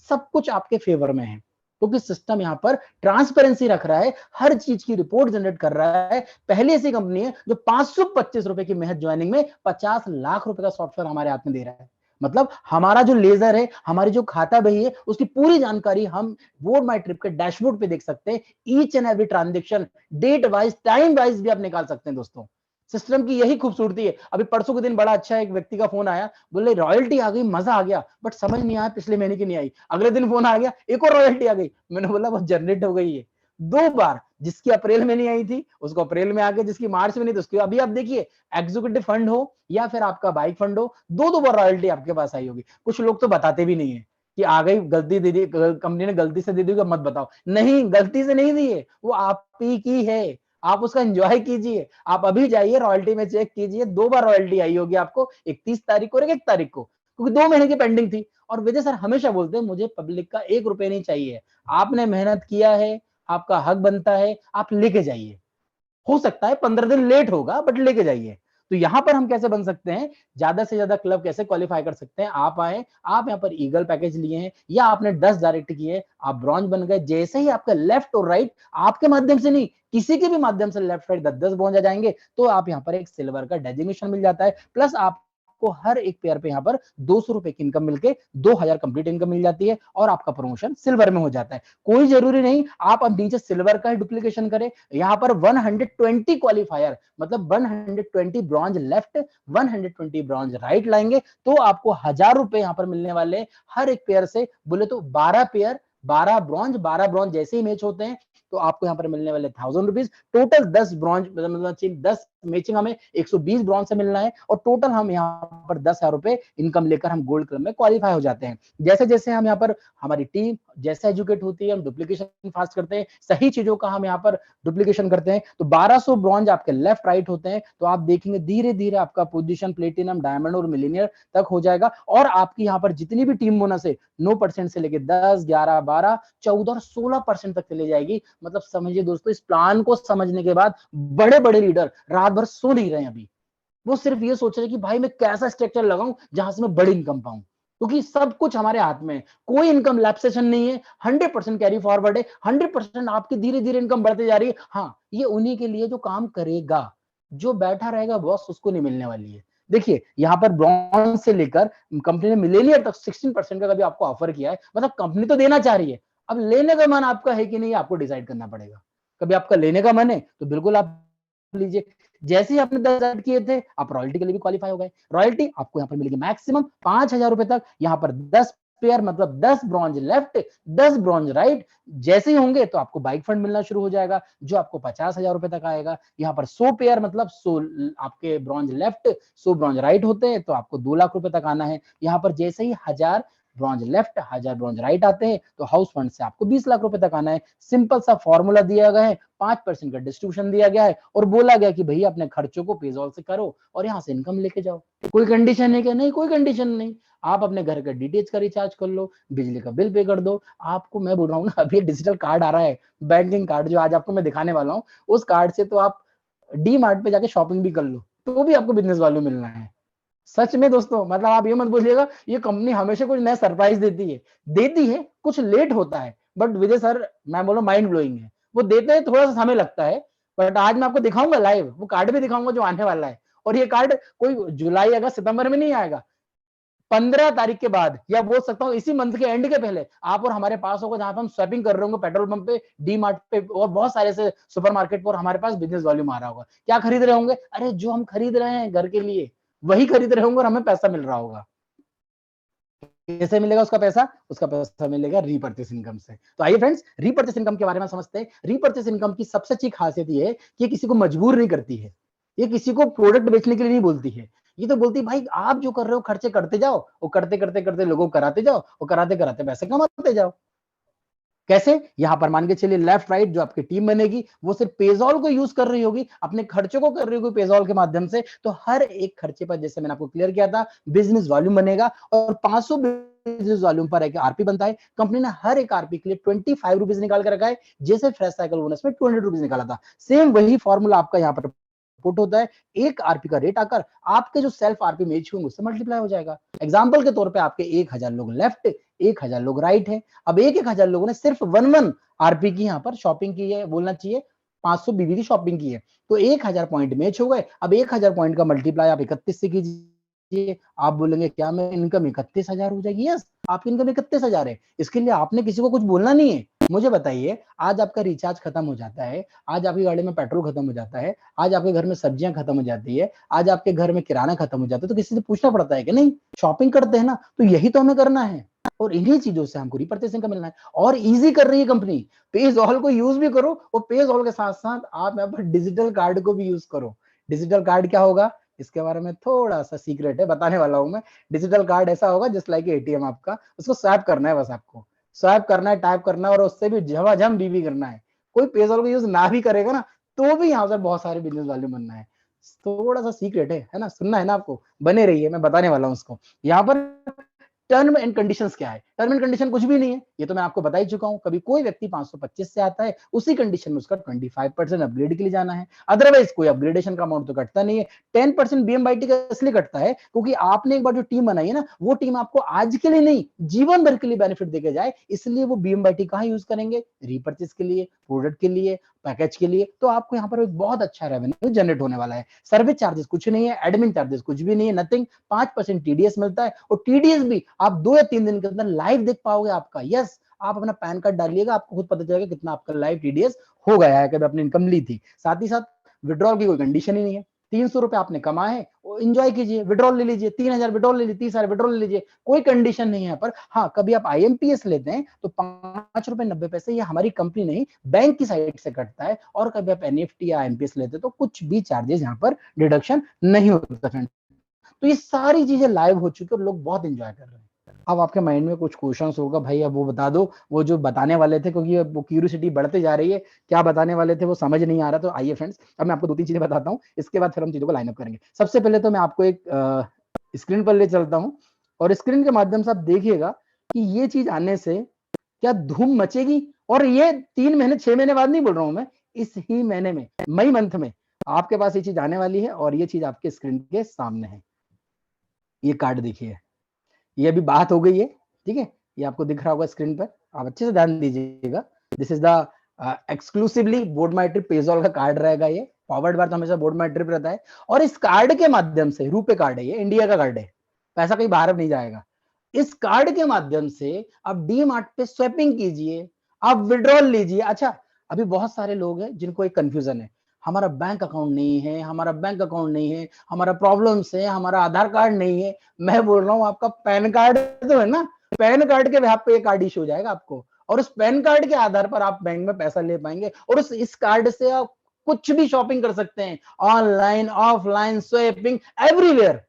सब कुछ आपके फेवर में है, क्योंकि सिस्टम यहाँ पर ट्रांसपेरेंसी रख रहा है, हर चीज की रिपोर्ट जनरेट कर रहा है। पहली ऐसी कंपनी है जो 525 रुपए की महज ज्वाइनिंग में 50 लाख रुपए का सॉफ्टवेयर हमारे हाथ में दे रहा है। मतलब हमारा जो लेजर है, हमारी जो खाता बही है, उसकी पूरी जानकारी हम बोर्ड माई ट्रिप के डैशबोर्ड पे देख सकते हैं। Each and every transaction date wise, time wise भी आप निकाल सकते हैं। दोस्तों सिस्टम की यही खूबसूरती है। अभी परसों के दिन बड़ा अच्छा एक व्यक्ति का फोन आया, बोले रॉयल्टी आ गई, मजा आ गया, बट समझ नहीं आया पिछले महीने की नहीं आई। अगले दिन फोन आ गया, एक और रॉयल्टी आ गई। मैंने बोला वो जनरेट हो गई है 2 बार। जिसकी अप्रैल में नहीं आई थी उसको अप्रैल में आ गई, जिसकी मार्च में नहीं थी उसकी अभी। आप देखिए, एग्जीक्यूटिव फंड हो या फिर आपका बाइक फंड हो, 2 बार रॉयल्टी आपके पास आई होगी। कुछ लोग तो बताते भी नहीं है कि आ गई, गलती दे दी, कंपनी ने गलती से दे दी, मत बताओ। नहीं, गलती से नहीं दी है, वो आप ही की है। आप उसका एंजॉय कीजिए। आप अभी जाइए रॉयल्टी में चेक कीजिए, 2 बार रॉयल्टी आई होगी आपको, 31 तारीख को और 1 तारीख को, क्योंकि 2 महीने की पेंडिंग थी। और विजय सर हमेशा बोलते हैं मुझे पब्लिक का 1 रुपए नहीं चाहिए। आपने मेहनत किया है, आपका हक बनता है, आप लेके जाइए। हो सकता है 15 दिन लेट होगा, बट लेके जाइए। तो यहाँ पर हम कैसे बन सकते हैं, ज्यादा से ज्यादा क्लब कैसे क्वालिफाई कर सकते हैं, आप आए, आप यहाँ पर ईगल पैकेज लिए हैं या आपने 10 डायरेक्ट किए, आप ब्रॉन्ज बन गए। जैसे ही आपका लेफ्ट और राइट, आपके माध्यम से नहीं, किसी के भी माध्यम से लेफ्ट राइट 10-10 ब्रॉन्ज आ जाएंगे, तो आप यहाँ पर एक सिल्वर का डेजिग्नेशन मिल जाता है। प्लस आप को हर एक पेयर पे यहाँ पर 200 रुपए की इनकम मिलके 2000 कंप्लीट इनकम मिल जाती है और आपका प्रमोशन सिल्वर में हो जाता है। कोई जरूरी नहीं आप अब नीचे सिल्वर का ही डुप्लीकेशन करें, यहाँ पर 120 क्वालिफायर मतलब 120 ब्रॉन्ज लेफ्ट 120 ब्रॉन्ज राइट लाएंगे तो आपको 1000 रुपए यहाँ पर मिलने वाले हर एक पेयर से। बोले तो 12 पेयर 12 ब्रॉन्ज जैसे ही मैच होते हैं तो आपको यहाँ पर मिलने वाले 1000 रुपीज। टोटल 10 ब्रॉन्ज मतलब 10 मैचिंग हमें 120 ब्रॉन्ज से मिलना है और टोटल हम यहाँ पर 10,000 रुपए इनकम लेकर हम गोल्ड क्लब में क्वालिफाई हो जाते हैं। जैसे जैसे हम यहाँ पर हमारी टीम जैसे एजुकेट होती है, हम डुप्लीकेशन फास्ट करते हैं, सही चीजों का हम यहाँ पर डुप्लीकेशन करते हैं, तो 1200 ब्रॉन्ज आपके लेफ्ट राइट होते हैं। तो आप देखेंगे धीरे धीरे आपका पोजीशन प्लेटिनम डायमंड और मिलीनियर तक हो जाएगा और आपकी यहाँ पर जितनी भी टीम बोनस है 9% से लेके 10, 11, 12, 14 और 16% तक चली जाएगी। मतलब समझिए दोस्तों, इस प्लान को समझने के बाद बड़े बड़े लीडर रात भर सो नहीं रहे हैं अभी, वो सिर्फ ये सोच रहे हैं कि भाई मैं कैसा स्ट्रक्चर लगाऊं जहां से मैं बड़ी इनकम पाऊं, क्योंकि सब कुछ हमारे हाथ में है, कोई इनकम लैप्सेशन नहीं है, 100% कैरी फॉरवर्ड है, 100% आपकी धीरे धीरे इनकम बढ़ती जा रही है। हाँ, ये उन्हीं के लिए जो काम करेगा, जो बैठा रहेगा बॉस उसको नहीं मिलने वाली है। देखिए यहाँ पर ब्रॉन्ज से लेकर कंपनी ने मिलेनियर तक 16% का कभी आपको ऑफर किया है, मतलब कंपनी तो देना चाह रही है, अब लेने का मन आपका है कि नहीं आपको डिसाइड करना पड़ेगा। कभी आपका लेने का मन है तो बिल्कुल आप लीजिए। जैसे ही आपने 10 किए थे आप रॉयल्टी के लिए भी क्वालिफाई हो गए। रॉयल्टी आपको यहाँ पर मिलेगी मैक्सिमम 5,000 रुपए तक। यहाँ पर 10 पेयर मतलब 10 ब्रॉन्ज लेफ्ट 10 ब्रॉन्ज राइट जैसे ही होंगे तो आपको बाइक फंड मिलना शुरू हो जाएगा जो आपको 50,000 रुपए तक आएगा। यहाँ पर 100 पेयर मतलब 100 आपके ब्रॉन्ज लेफ्ट 100 ब्रॉन्ज राइट होते हैं तो आपको 2 लाख रुपए तक आना है। यहाँ पर जैसे ही 1000 ब्रॉन्ज लेफ्ट 1000 ब्रॉन्ज राइट आते हैं तो हाउस फंड से आपको 20 लाख रुपए तक आना है। सिंपल सा फॉर्मूला दिया गया है, 5% का डिस्ट्रीब्यूशन दिया गया है और बोला गया कि भैया अपने खर्चों को पेजॉल से करो और यहाँ से इनकम लेके जाओ। कोई कंडीशन है क्या? नहीं, कोई कंडीशन नहीं। आप अपने घर का डीटीएच का रिचार्ज कर लो, बिजली का बिल पे कर दो। आपको मैं बोल रहा हूँ ना, अभी डिजिटल कार्ड आ रहा है, बैंकिंग कार्ड जो आज आपको मैं दिखाने वाला हूँ, उस कार्ड से तो आप डी मार्ट पे जाके शॉपिंग भी कर लो तो भी आपको बिजनेस वैल्यू मिलना है। सच में दोस्तों, मतलब आप ये मत बोलिएगा, ये कंपनी हमेशा कुछ नया सरप्राइज देती है कुछ लेट होता है, बट विजय सर मैं बोलो माइंड ब्लोइंग है। वो देते हैं थोड़ा सा समय लगता है, बट आज मैं आपको दिखाऊंगा लाइव, वो कार्ड भी दिखाऊंगा जो आने वाला है। और ये कार्ड कोई जुलाई अगस्त सितंबर में नहीं आएगा, 15 तारीख के बाद या बोल सकता हूँ इसी मंथ के एंड के पहले आप और हमारे पास होगा, जहां पर हम स्वैपिंग कर रहे होंगे पेट्रोल पंप पे, डी मार्ट पे और बहुत सारे से सुपर मार्केट पर हमारे पास बिजनेस वॉल्यूम आ रहा होगा। क्या खरीद रहे होंगे? अरे जो हम खरीद रहे हैं घर के लिए वही खरीद रहे होंगे और हमें पैसा मिल रहा होगा। कैसे मिलेगा उसका पैसा? उसका पैसा मिलेगा रीपर्चेस इनकम से। तो आइए फ्रेंड्स, रीपर्चेस इनकम के बारे में समझते हैं। रीपर्चेस इनकम की सबसे अच्छी खासियत ये है कि ये किसी को मजबूर नहीं करती है, ये किसी को प्रोडक्ट बेचने के लिए नहीं बोलती है। ये तो बोलती है भाई आप जो कर रहे हो खर्चे करते जाओ, वो करते करते करते लोगों को कराते जाओ और कराते कराते पैसे कमाते जाओ। कैसे? यहां पर मान के चलिए लेफ्ट राइट जो आपकी टीम बनेगी वो सिर्फ पेजॉल को यूज कर रही होगी, अपने खर्चों को कर रही होगी पेजॉल के माध्यम से, तो हर एक खर्चे पर जैसे मैंने आपको क्लियर किया था बिजनेस वॉल्यूम बनेगा और 500 बिजनेस वॉल्यूम पर एक आरपी बनता है। कंपनी ने हर एक आरपी के लिए 25 रुपीज निकाल कर रखा है, जैसे फ्रेश साइकिल बोनस में 200 रुपीज निकाला था, सेम वही फॉर्मूला आपका यहाँ पर पुट होता है। एक आरपी का रेट आकर आपके जो सेल्फ आरपी मैच होंगे उससे मल्टीप्लाई हो जाएगा। एग्जांपल के तौर पे आपके 1000 लोग लेफ्ट 1000 लोग राइट है, अब 1000 लोगों ने सिर्फ 1 आरपी की यहाँ पर शॉपिंग की है, बोलना चाहिए 500 बीबी की शॉपिंग की है, तो 1000 पॉइंट मैच हो गए। अब 1000 पॉइंट का मल्टीप्लाई आप 31 से कीजिए। आप बोलेंगे क्या मेरी इनकम 31,000 हो जाएगी? यस, आपकी इनकम 31,000 है। इसके लिए आपने किसी को कुछ बोलना नहीं है। मुझे बताइए, आज आपका रिचार्ज खत्म हो जाता है, आज आपकी गाड़ी में पेट्रोल खत्म हो जाता है, आज आपके घर में सब्जियां खत्म हो जाती है, आज आपके घर में किराना खत्म हो जाता है, तो किसी से पूछना पड़ता है कि नहीं? शॉपिंग करते हैं ना, तो यही तो हमें करना है और इन्हीं चीजों से हमको रिपर्चेसिंग का मिलना है। और इजी कर रही है कंपनी, पेज ऑल को यूज भी करो और पेज ऑल के साथ साथ आप यहाँ पर डिजिटल कार्ड को भी यूज करो। डिजिटल कार्ड क्या होगा इसके बारे में थोड़ा सा सीक्रेट है, बताने वाला हूं मैं। डिजिटल कार्ड ऐसा होगा जस्ट लाइक एटीएम, आपका उसको स्वैप करना है, बस आपको स्वैप करना है, टाइप करना है और उससे भी झमाझम बीबी करना है। कोई पेजॉल को यूज ना भी करेगा ना तो भी यहाँ से बहुत सारे बिजनेस वाले बनना है। थोड़ा सा सीक्रेट है ना, सुनना है ना आपको, बने रहिए, मैं बताने वाला हूँ उसको। यहाँ पर टर्म एंड कंडीशंस क्या है? टर्म एंड कंडीशन कुछ भी नहीं है, ये तो मैं आपको बता ही चुका हूं। कभी कोई व्यक्ति 525 से आता है, उसी कंडीशन में उसका 25% अपग्रेड के लिए जाना है, अदरवाइज कोई अपग्रेडेशन का अमाउंट तो कटता नहीं है। 10% बीएमवाईटी का इसलिए कटता है क्योंकि आपने एक बार जो टीम बनाई है ना, वो टीम आपको आज के लिए नहीं, जीवन भर के लिए बेनिफिट देके जाए, इसलिए वो बीएमवाईटी कहां यूज करेंगे? रीपर्चेस के लिए, प्रोडक्ट के लिए, पैकेज के लिए। तो आपको यहाँ पर एक बहुत अच्छा रेवेन्यू जनरेट होने वाला है। सर्विस चार्जेस कुछ नहीं है, एडमिन चार्जेस कुछ भी नहीं है, नथिंग। 5% टीडीएस मिलता है, और टीडीएस भी आप 2 या 3 दिन के अंदर लाइव देख पाओगे आपका। यस, आप अपना पैन कार्ड डालिएगा, आपको खुद पता चलेगा कितना आपका लाइव टीडीएस हो गया है, कभी आपने इनकम ली थी। साथ ही साथ विड्रॉल की कोई कंडीशन ही नहीं है। 300 रुपए आपने कमाए, एंजॉय कीजिए, विड्रॉल ले लीजिए, 3000 विड्रॉल ले लीजिए, 30,000 विड्रॉल ले लीजिए, कोई कंडीशन नहीं है। पर हाँ, कभी आप आईएमपीएस लेते हैं तो 5 रुपए 90 पैसे ये हमारी कंपनी नहीं, बैंक की साइड से कटता है। और कभी आप एनईएफटी या आईएमपीएस लेते हैं तो कुछ भी चार्जेस यहाँ पर डिडक्शन नहीं होता फ्रेंड। तो ये सारी चीजें लाइव हो चुकी है और लोग बहुत एंजॉय कर रहे हैं। अब आपके माइंड में कुछ क्वेश्चंस होगा, भाई अब वो बता दो, वो जो बताने वाले थे, क्योंकि वो क्यूरियोसिटी बढ़ते जा रही है, क्या बताने वाले थे वो समझ नहीं आ रहा। तो आइए फ्रेंड्स, अब मैं आपको 2-3 चीजें बताता हूँ, इसके बाद फिर हम चीजों को लाइन अप करेंगे। सबसे पहले तो मैं आपको एक स्क्रीन पर ले चलता हूँ, और स्क्रीन के माध्यम से आप देखिएगा कि ये चीज आने से क्या धूम मचेगी। और ये 3 महीने 6 महीने बाद नहीं बोल रहा हूं मैं, इस ही महीने में, मई मंथ में आपके पास ये चीज आने वाली है, और ये चीज आपके स्क्रीन के सामने है। ये कार्ड देखिए, ये अभी बात हो गई है, ठीक है, ये आपको दिख रहा होगा स्क्रीन पर, आप अच्छे से ध्यान दीजिएगा। This is the exclusively board my trip पेजॉल का कार्ड रहेगा। ये फॉरवर्ड बार तो हमेशा बोर्ड माई ट्रिप रहता है, और इस कार्ड के माध्यम से, रुपए कार्ड है ये, इंडिया का कार्ड है, पैसा कहीं बाहर नहीं जाएगा। इस कार्ड के माध्यम से आप डी मार्ट पे स्वैपिंग कीजिए, आप विड्रॉल लीजिए। अच्छा, अभी बहुत सारे लोग हैं जिनको एक कंफ्यूजन है, हमारा बैंक अकाउंट नहीं है, हमारा बैंक अकाउंट नहीं है, हमारा प्रॉब्लम्स है, हमारा आधार कार्ड नहीं है। मैं बोल रहा हूँ, आपका पैन कार्ड तो है ना, पैन कार्ड के बेहाफ पे ये कार्ड इशू हो जाएगा आपको, और उस पैन कार्ड के आधार पर आप बैंक में पैसा ले पाएंगे, और इस कार्ड से आप कुछ भी शॉपिंग कर सकते हैं, ऑनलाइन, ऑफलाइन, स्वैपिंग, एवरीवेयर।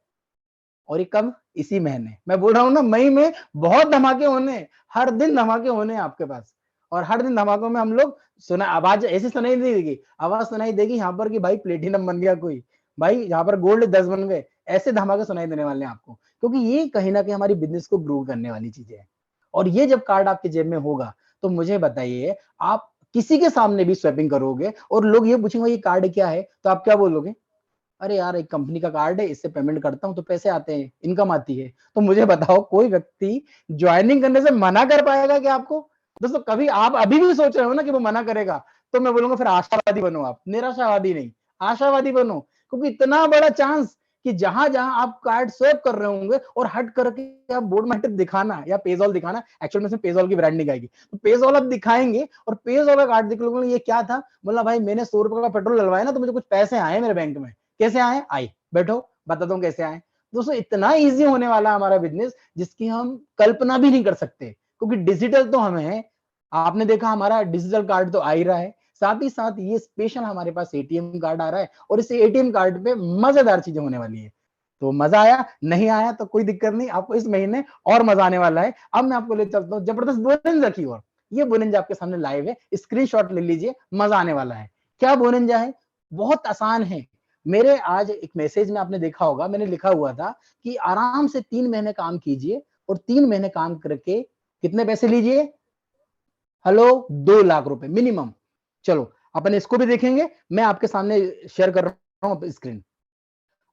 और ये कब? इसी महीने। मैं बोल रहा हूँ ना, मई में बहुत धमाके होने, हर दिन धमाके होने आपके पास। और हर दिन धमाकों में हम लोग सुना, आवाज ऐसी सुनाई नहीं देगी, आवाज सुनाई देगी यहाँ पर कि भाई प्लेटिनम बन गया कोई, भाई यहाँ पर गोल्ड 10 बन गए, ऐसे धमाके सुनाई देने वाले हैं आपको। क्योंकि ये कहीं ना कहीं हमारी बिजनेस को ग्रो करने वाली चीजें हैं। और ये जब कार्ड आपके जेब में होगा, तो मुझे बताइए, आप किसी के सामने भी स्वैपिंग करोगे और लोग ये पूछेंगे ये कार्ड क्या है, तो आप क्या बोलोगे? अरे यार, एक कंपनी का कार्ड है, इससे पेमेंट करता हूं तो पैसे आते हैं, इनकम आती है। तो मुझे बताओ, कोई व्यक्ति ज्वाइनिंग करने से मना कर पाएगा क्या आपको? दोस्तों, कभी आप अभी भी सोच रहे हो ना कि वो मना करेगा, तो मैं बोलूंगा फिर आशावादी बनो, आप निराशावादी नहीं, आशावादी बनो। क्योंकि इतना बड़ा चांस कि जहां जहां आप कार्ड स्वैप कर रहे होंगे और हट करके आप बोर्ड मार्केट दिखाना या पेजॉल दिखाना, एक्चुअल में पेजॉल की ब्रांडिंग आएगी, तो पेजॉल आप दिखाएंगे और पेजॉल का कार्ड दिख लोगे, ये क्या था? बोला भाई मैंने 100 रुपए का पेट्रोल डलवाया ना, तो मुझे कुछ पैसे आए मेरे बैंक में। कैसे आए? आई बैठो बताता हूँ कैसे आए। दोस्तों, इतना इजी होने वाला है हमारा बिजनेस, जिसकी हम कल्पना भी नहीं कर सकते, क्योंकि डिजिटल तो हमें है। आपने देखा हमारा डिजिटल कार्ड तो आ ही रहा है, साथ ही साथ ये स्पेशल हमारे पास एटीएम कार्ड आ रहा है, और इस एटीएम कार्ड पे मजेदार चीजें होने वाली है। तो मजा आया? नहीं आया तो कोई दिक्कत नहीं, आपको इस महीने और मजा आने वाला है। अब मैं आपको ले चलता हूँ जबरदस्त बोनंजा की ओर। ये बोनंजा आपके सामने लाइव है, स्क्रीनशॉट ले लीजिए, मजा आने वाला है। क्या बोनंजा है? बहुत आसान है। मेरे आज एक मैसेज में आपने देखा होगा, मैंने लिखा हुआ था कि आराम से 3 महीने काम कीजिए, और 3 महीने काम करके कितने पैसे लीजिए? हेलो, 2 लाख रुपए मिनिमम। चलो अपन इसको भी देखेंगे। मैं आपके सामने शेयर कर रहा हूं स्क्रीन,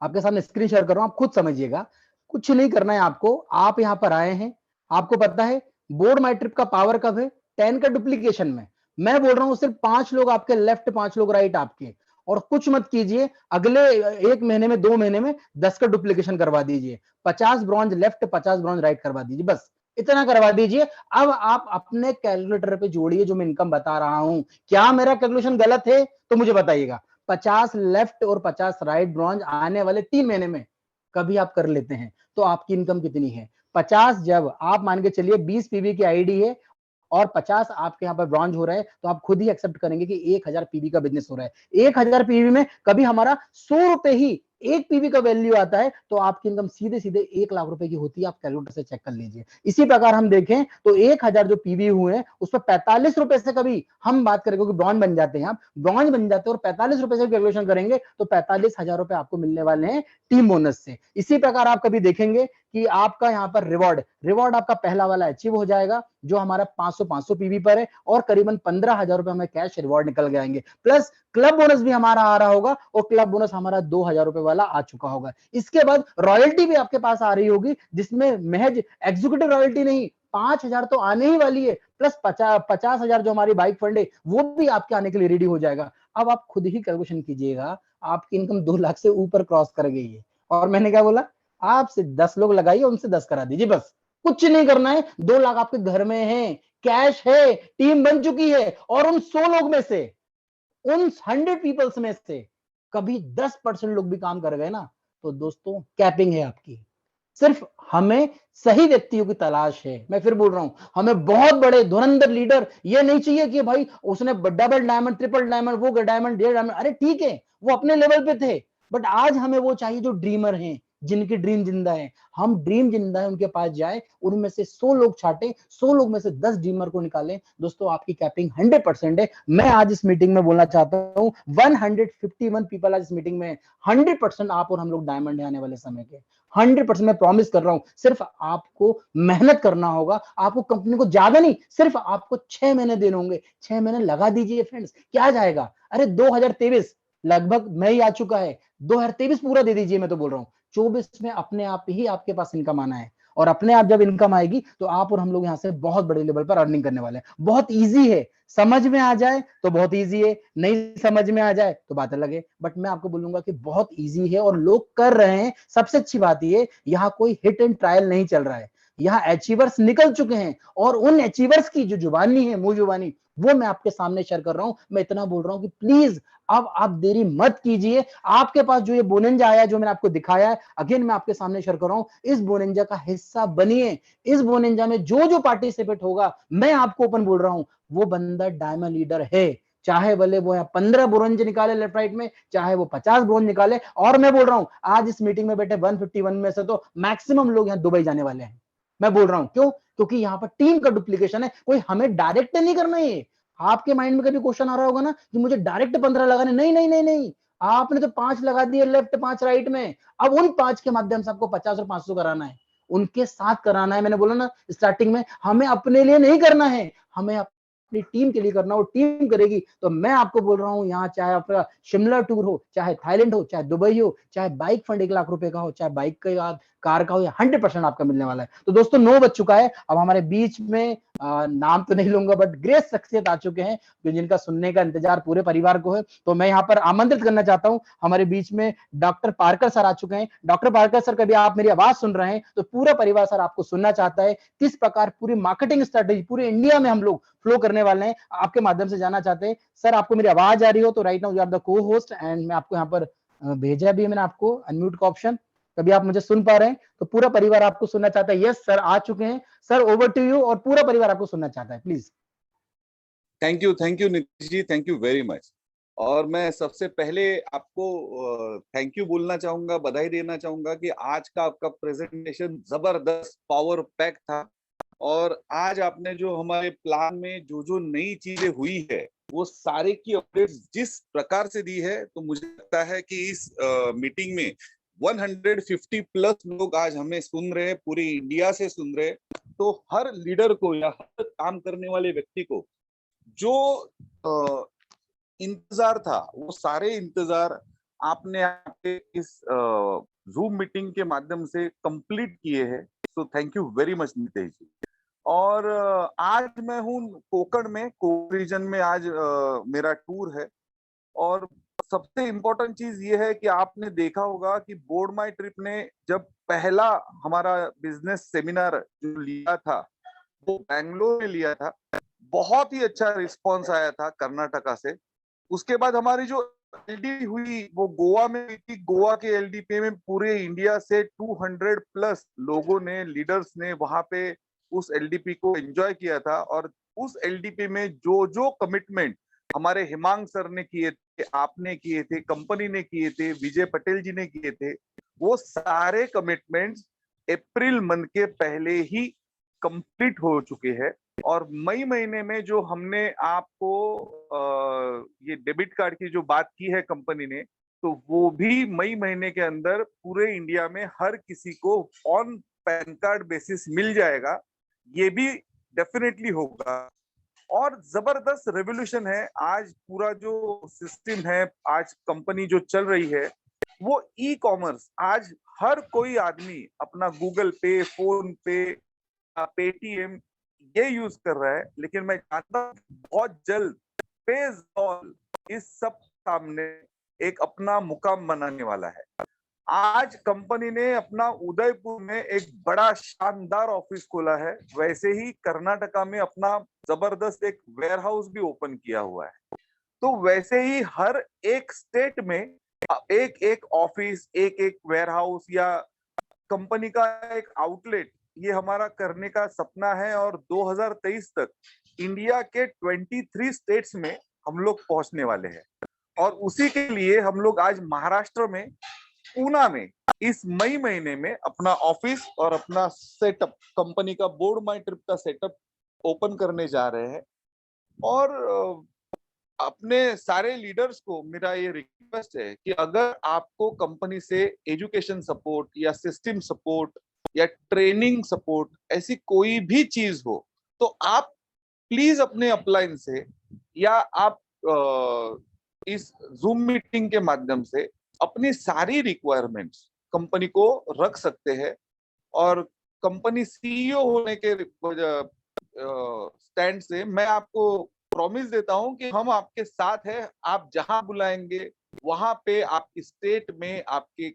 आपके सामने स्क्रीन शेयर कर रहा हूं, आप खुद समझिएगा। कुछ नहीं करना है आपको, आप यहां पर आए हैं, आपको पता है बोर्ड माई ट्रिप का पावर कब है? 10 का डुप्लीकेशन में। मैं बोल रहा हूं सिर्फ 5 लोग आपके लेफ्ट, 5 लोग राइट आपके, और कुछ मत कीजिए, अगले 1 महीने में, 2 महीने में 10 का डुप्लीकेशन करवा दीजिए। 50 ब्रॉन्ज लेफ्ट, 50 ब्रॉन्ज राइट करवा दीजिए, बस इतना करवा दीजिए। अब आप अपने कैलकुलेटर पे जोड़िए जो मैं इनकम बता रहा हूं। क्या मेरा कैलकुलेशन गलत है तो मुझे बताइएगा। 50 लेफ्ट और 50 राइट ब्रॉन्ज आने वाले 3 महीने में कभी आप कर लेते हैं, तो आपकी इनकम कितनी है? 50, जब आप मान के चलिए 20 पीवी की आईडी है और 50 आपके यहाँ पर ब्रॉन्ज हो रहा है, तो आप खुद ही एक्सेप्ट करेंगे कि 1000 पीवी का बिजनेस हो रहा है। 1000 पीवी में कभी हमारा 100 रुपए ही एक पीवी का वैल्यू आता है, तो आपकी इनकम सीधे सीधे 1 लाख रुपए की होती है। आप कैलकुलेटर से चेक कर लीजिए। इसी प्रकार हम देखें तो 1000 जो पीवी हुए हैं, उस पर 45 रुपए से कभी हम बात करें, क्योंकि ब्रॉन्ज बन जाते हैं, आप ब्रॉन्ज बन जाते हैं और 45 रुपए से कैलकुलेशन करेंगे तो 45,000 रुपए आपको मिलने वाले हैं टीम बोनस से। इसी प्रकार आप कभी देखेंगे कि आपका यहाँ पर रिवॉर्ड आपका पहला वाला अचीव हो जाएगा, जो हमारा 500 पीवी पर है, और करीबन 15,000 रुपए हमें कैश रिवॉर्ड निकल के आएंगे, प्लस क्लब बोनस भी हमारा आ रहा होगा, और क्लब बोनस हमारा 2,000 रुपए वाला आ चुका होगा। इसके बाद रॉयल्टी भी आपके पास आ रही होगी, जिसमें महज एग्जीक्यूटिव रॉयल्टी नहीं, 5,000 तो आने ही वाली है, प्लस 50,000 जो हमारी बाइक फंड है वो भी आपके आने के लिए रेडी हो जाएगा। अब आप खुद ही कैलकुलेशन कीजिएगा, आपकी इनकम 2 लाख से ऊपर क्रॉस कर गई है, और मैंने क्या बोला, आपसे 10 लोग लगाइए, उनसे 10 करा दीजिए, बस कुछ नहीं करना है। 2 लाख आपके घर में है, कैश है, टीम बन चुकी है, और उन 100 लोग में से, उन 100 पीपल्स में से कभी 10% लोग भी काम कर गए ना, तो दोस्तों कैपिंग है आपकी। सिर्फ हमें सही व्यक्तियों की तलाश है। मैं फिर बोल रहा हूं, हमें बहुत बड़े धुरंधर लीडर ये नहीं चाहिए कि भाई उसने डबल डायमंड, ट्रिपल डायमंड, वो डायमंड, 1.5 डायमंड, अरे ठीक है, वो अपने लेवल पे थे, बट आज हमें वो चाहिए जो ड्रीमर हैं, जिनकी ड्रीम जिंदा है। हम ड्रीम जिंदा है उनके पास जाए, उनमें से 100 लोग छाटे, 100 लोग में से 10 ड्रीमर को निकालें। दोस्तों आपकी कैपिंग 100% है। मैं आज इस मीटिंग में बोलना चाहता हूं, 151 पीपल आज इस मीटिंग में, 100% आप और हम लोग डायमंड है आने वाले समय के, 100% मैं प्रॉमिस कर रहा हूं। सिर्फ आपको मेहनत करना होगा, आपको कंपनी को ज्यादा नहीं, सिर्फ आपको 6 महीने देने होंगे, 6 महीने लगा दीजिए फ्रेंड्स, क्या जाएगा। अरे 2023 लगभग मई आ चुका है, 2023 पूरा दे दीजिए, मैं तो बोल रहा हूं 24 में अपने आप ही आपके पास इनकम आना है, और अपने आप जब इनकम आएगी तो आप और हम लोग यहां से बहुत बड़े लेवल पर अर्निंग करने वाले हैं। बहुत इजी है, समझ में आ जाए तो बहुत इजी है, नहीं समझ में आ जाए तो बात अलग है, बट मैं आपको बोलूंगा कि बहुत इजी है और लोग कर रहे हैं। सबसे अच्छी बात ये, यहाँ कोई हिट एंड ट्रायल नहीं चल रहा है, यहाँ अचीवर्स निकल चुके हैं, और उन अचीवर्स की जो जुबानी है, मुंह जुबानी, वो मैं आपके सामने शेयर कर रहा हूं। मैं इतना बोल रहा हूं कि प्लीज अब आप देरी मत कीजिए। आपके पास जो ये बोनेंजा आया, जो मैंने आपको दिखाया है, अगेन मैं आपके सामने शेयर कर रहा हूं, इस बोनेंजा का हिस्सा बनिए। इस बोनेंजा में जो जो पार्टिसिपेट होगा, मैं आपको ओपन बोल रहा हूं, वो बंदा डायमंड लीडर है। चाहे भले वो 15 ब्रोंज निकाले लेफ्ट राइट में, चाहे वो 50 ब्रोंज निकाले। और मैं बोल रहा हूं, आज इस मीटिंग में बैठे 151 में से तो मैक्सिमम लोग यहाँ दुबई जाने वाले हैं। मैं बोल रहा हूं क्यों, क्योंकि यहाँ पर टीम का डुप्लीकेशन है, कोई हमें डायरेक्ट नहीं करना है। आपके माइंड में कभी क्वेश्चन आ रहा होगा ना कि मुझे डायरेक्ट 15 लगाने, नहीं नहीं नहीं नहीं, आपने तो 5 लगा दिए लेफ्ट, 5 राइट में, अब उन 5 के माध्यम से आपको 50 और 500 कराना है, उनके साथ कराना है। मैंने बोला ना स्टार्टिंग में, हमें अपने लिए नहीं करना है, हमें अपनी टीम के लिए करना हो, टीम करेगी। तो मैं आपको बोल रहा हूं, यहाँ चाहे आपका शिमला टूर हो, चाहे थाईलैंड हो, चाहे दुबई हो, चाहे बाइक फंड 1 लाख रुपए का हो, चाहे बाइक का कार का हो, 100% आपका मिलने वाला है। तो दोस्तों 9 बज चुका है, अब हमारे बीच में नाम तो नहीं लूंगा, बट ग्रेट शख्सियत आ चुके हैं, जिनका सुनने का इंतजार पूरे परिवार को है। तो मैं यहाँ पर आमंत्रित करना चाहता हूं, हमारे बीच में डॉक्टर पारकर सर आ चुके हैं। डॉक्टर पारकर सर, कभी आप मेरी आवाज सुन रहे हैं तो पूरा परिवार सर आपको सुनना चाहता है, किस प्रकार पूरी मार्केटिंग स्ट्रेटेजी पूरे इंडिया में हम लोग फ्लो करने वाले हैं, आपके माध्यम से जानना चाहते हैं। सर आपको मेरी आवाज आ रही हो तो right now you are the co host, and मैं आपको यहाँ पर भेजा भी है मैंने आपको अनम्यूट का ऑप्शन, कभी आप मुझे सुन पा रहे हैं तो पूरा परिवार आपको सुनना चाहता है। यस सर आ चुके हैं, सर ओवर टू यू, और पूरा परिवार आपको सुनना चाहता है, please. Thank you Nitish ji, thank you very much. और मैं सबसे पहले आपको थैंक यू बोलना चाहूंगा, बधाई देना चाहूंगा कि आज का आपका प्रेजेंटेशन जबरदस्त पावर पैक था। और आज आपने जो हमारे प्लान में जो जो नई चीजें हुई है, वो सारे की अपडेट्स जिस प्रकार से दी है, तो मुझे लगता है कि इस मीटिंग में 150 प्लस लोग आज हमें सुन रहे हैं, पूरे इंडिया से सुन रहे हैं। तो हर लीडर को या हर काम करने वाले व्यक्ति को जो इंतजार था, वो सारे इंतजार आपने आपके इस जूम मीटिंग के माध्यम से कंप्लीट किए हैं। So thank you very much Nitish ji. और आज मैं हूँ कोकण में, कोकण रीजन में आज मेरा टूर है। और सबसे इम्पोर्टेंट चीज ये है कि आपने देखा होगा कि बोर्ड माई ट्रिप ने जब पहला हमारा बिजनेस सेमिनार जो लिया था, वो बैंगलोर में लिया था। बहुत ही अच्छा रिस्पांस आया था कर्नाटका से। उसके बाद हमारी जो एलडीपी हुई वो गोवा में हुई थी। गोवा के एलडीपी में पूरे इंडिया से 200 प्लस लोगों ने, लीडर्स ने वहां पे उस एलडीपी को एंजॉय किया था। और उस एलडीपी में जो जो कमिटमेंट हमारे हिमांग सर ने किए थे, आपने किए थे, कंपनी ने किए थे, विजय पटेल जी ने किए थे, वो सारे कमिटमेंट्स अप्रैल मंथ के पहले ही कंप्लीट हो चुके हैं। और मई महीने में जो हमने आपको ये डेबिट कार्ड की जो बात की है कंपनी ने, तो वो भी मई महीने के अंदर पूरे इंडिया में हर किसी को ऑन पैन कार्ड बेसिस मिल जाएगा, ये भी डेफिनेटली होगा। और जबरदस्त रेवोल्यूशन है। आज पूरा जो सिस्टम है, आज कंपनी जो चल रही है वो ई कॉमर्स। आज हर कोई आदमी अपना गूगल पे, फोन पे, पेटीएम ये यूज कर रहा है। लेकिन मैं जानता हूं बहुत जल्द पेज़ॉल इस सब सामने एक अपना मुकाम बनाने वाला है। आज कंपनी ने अपना उदयपुर में एक बड़ा शानदार ऑफिस खोला है, वैसे ही कर्नाटका में अपना जबरदस्त एक वेयर हाउस भी ओपन किया हुआ है। तो वैसे ही हर एक स्टेट में एक एक ऑफिस, एक एक वेयर हाउस या कंपनी का एक आउटलेट, ये हमारा करने का सपना है। और 2023 तक इंडिया के 23 स्टेट्स में हम लोग पहुंचने वाले हैं। और उसी के लिए हम लोग आज महाराष्ट्र में पूना में इस मई महीने में अपना ऑफिस और अपना सेटअप, कंपनी का बोर्ड माई ट्रिप का सेटअप ओपन करने जा रहे हैं। और अपने सारे लीडर्स को मेरा ये रिक्वेस्ट है कि अगर आपको कंपनी से एजुकेशन सपोर्ट या सिस्टम सपोर्ट या ट्रेनिंग सपोर्ट ऐसी कोई भी चीज हो, तो आप प्लीज अपने अपलाइन से या आप इस जूम मीटिंग के माध्यम से अपनी सारी रिक्वायरमेंट्स कंपनी को रख सकते हैं। और कंपनी सीईओ होने के स्टैंड से मैं आपको प्रॉमिस देता हूं कि हम आपके साथ हैं। आप जहां बुलाएंगे वहां पे आपकी स्टेट में, आपके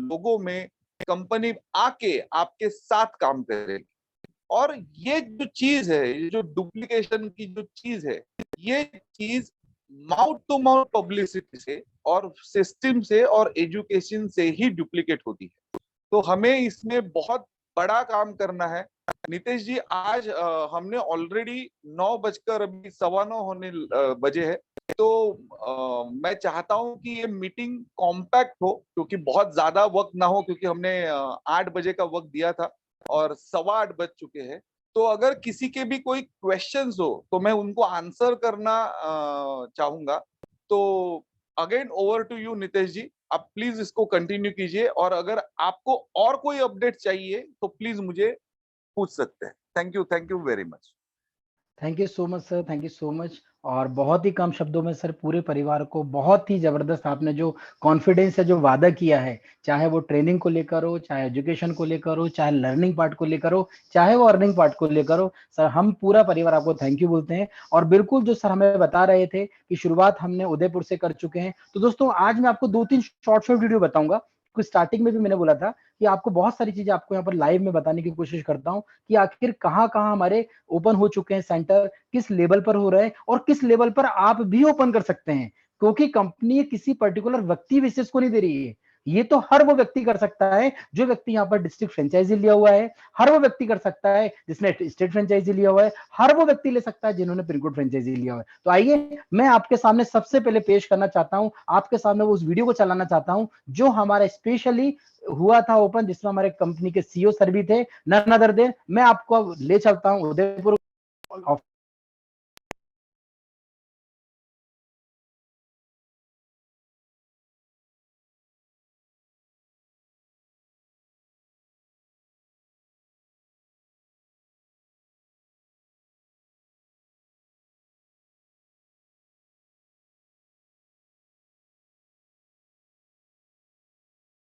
लोगों में कंपनी आके आपके साथ काम करेगी। और ये जो चीज है, ये जो डुप्लीकेशन की जो चीज है, ये चीज माउथ टू माउथ पब्लिसिटी से और सिस्टम से और एजुकेशन से ही डुप्लीकेट होती है। तो हमें इसमें बहुत बड़ा काम करना है। नितेश जी, आज हमने ऑलरेडी 9:15 होने बजे है। तो मैं चाहता हूं कि ये मीटिंग कॉम्पैक्ट हो, क्योंकि बहुत ज्यादा वक्त ना हो, क्योंकि हमने 8 बजे का वक्त दिया था और 8:15 बज चुके हैं। तो अगर किसी के भी कोई क्वेश्चंस हो तो मैं उनको आंसर करना चाहूंगा। तो again over to you Nitesh ji, आप प्लीज इसको कंटिन्यू कीजिए। और अगर आपको और कोई अपडेट चाहिए तो प्लीज मुझे पूछ सकते हैं। Thank you very much. Thank you so much sir, thank you so much. और बहुत ही कम शब्दों में सर पूरे परिवार को बहुत ही जबरदस्त आपने जो कॉन्फिडेंस है, जो वादा किया है, चाहे वो ट्रेनिंग को लेकर हो, चाहे एजुकेशन को लेकर हो, चाहे लर्निंग पार्ट को लेकर हो, चाहे वो अर्निंग पार्ट को लेकर हो, सर हम पूरा परिवार आपको थैंक यू बोलते हैं। और बिल्कुल जो सर हमें बता रहे थे कि शुरुआत हमने उदयपुर से कर चुके हैं। तो दोस्तों आज मैं आपको 2-3 शॉर्ट वीडियो बताऊंगा। कुछ स्टार्टिंग में भी मैंने बोला था कि आपको बहुत सारी चीजें आपको यहाँ पर लाइव में बताने की कोशिश करता हूँ कि आखिर कहाँ कहाँ हमारे ओपन हो चुके हैं सेंटर, किस लेवल पर हो रहे हैं और किस लेवल पर आप भी ओपन कर सकते हैं। क्योंकि कंपनी किसी पर्टिकुलर व्यक्ति विशेष को नहीं दे रही है, ये तो हर वो व्यक्ति कर सकता है जो व्यक्ति यहाँ पर डिस्ट्रिक्ट फ्रेंचाइजी लिया हुआ है, हर वो व्यक्ति कर सकता है जिसने स्टेट फ्रेंचाइजी लिया हुआ है, हर वो व्यक्ति ले सकता है जिन्होंने पिन कोड फ्रेंचाइजी लिया हुआ है। तो आइए मैं आपके सामने सबसे पहले पेश करना चाहता हूं, आपके सामने वो उस वीडियो को चलाना चाहता हूं जो हमारा स्पेशली हुआ था ओपन, जिसमें हमारे कंपनी के सीईओ सर भी थे, नन अदर देन। मैं आपको ले चलता हूं Udaipur.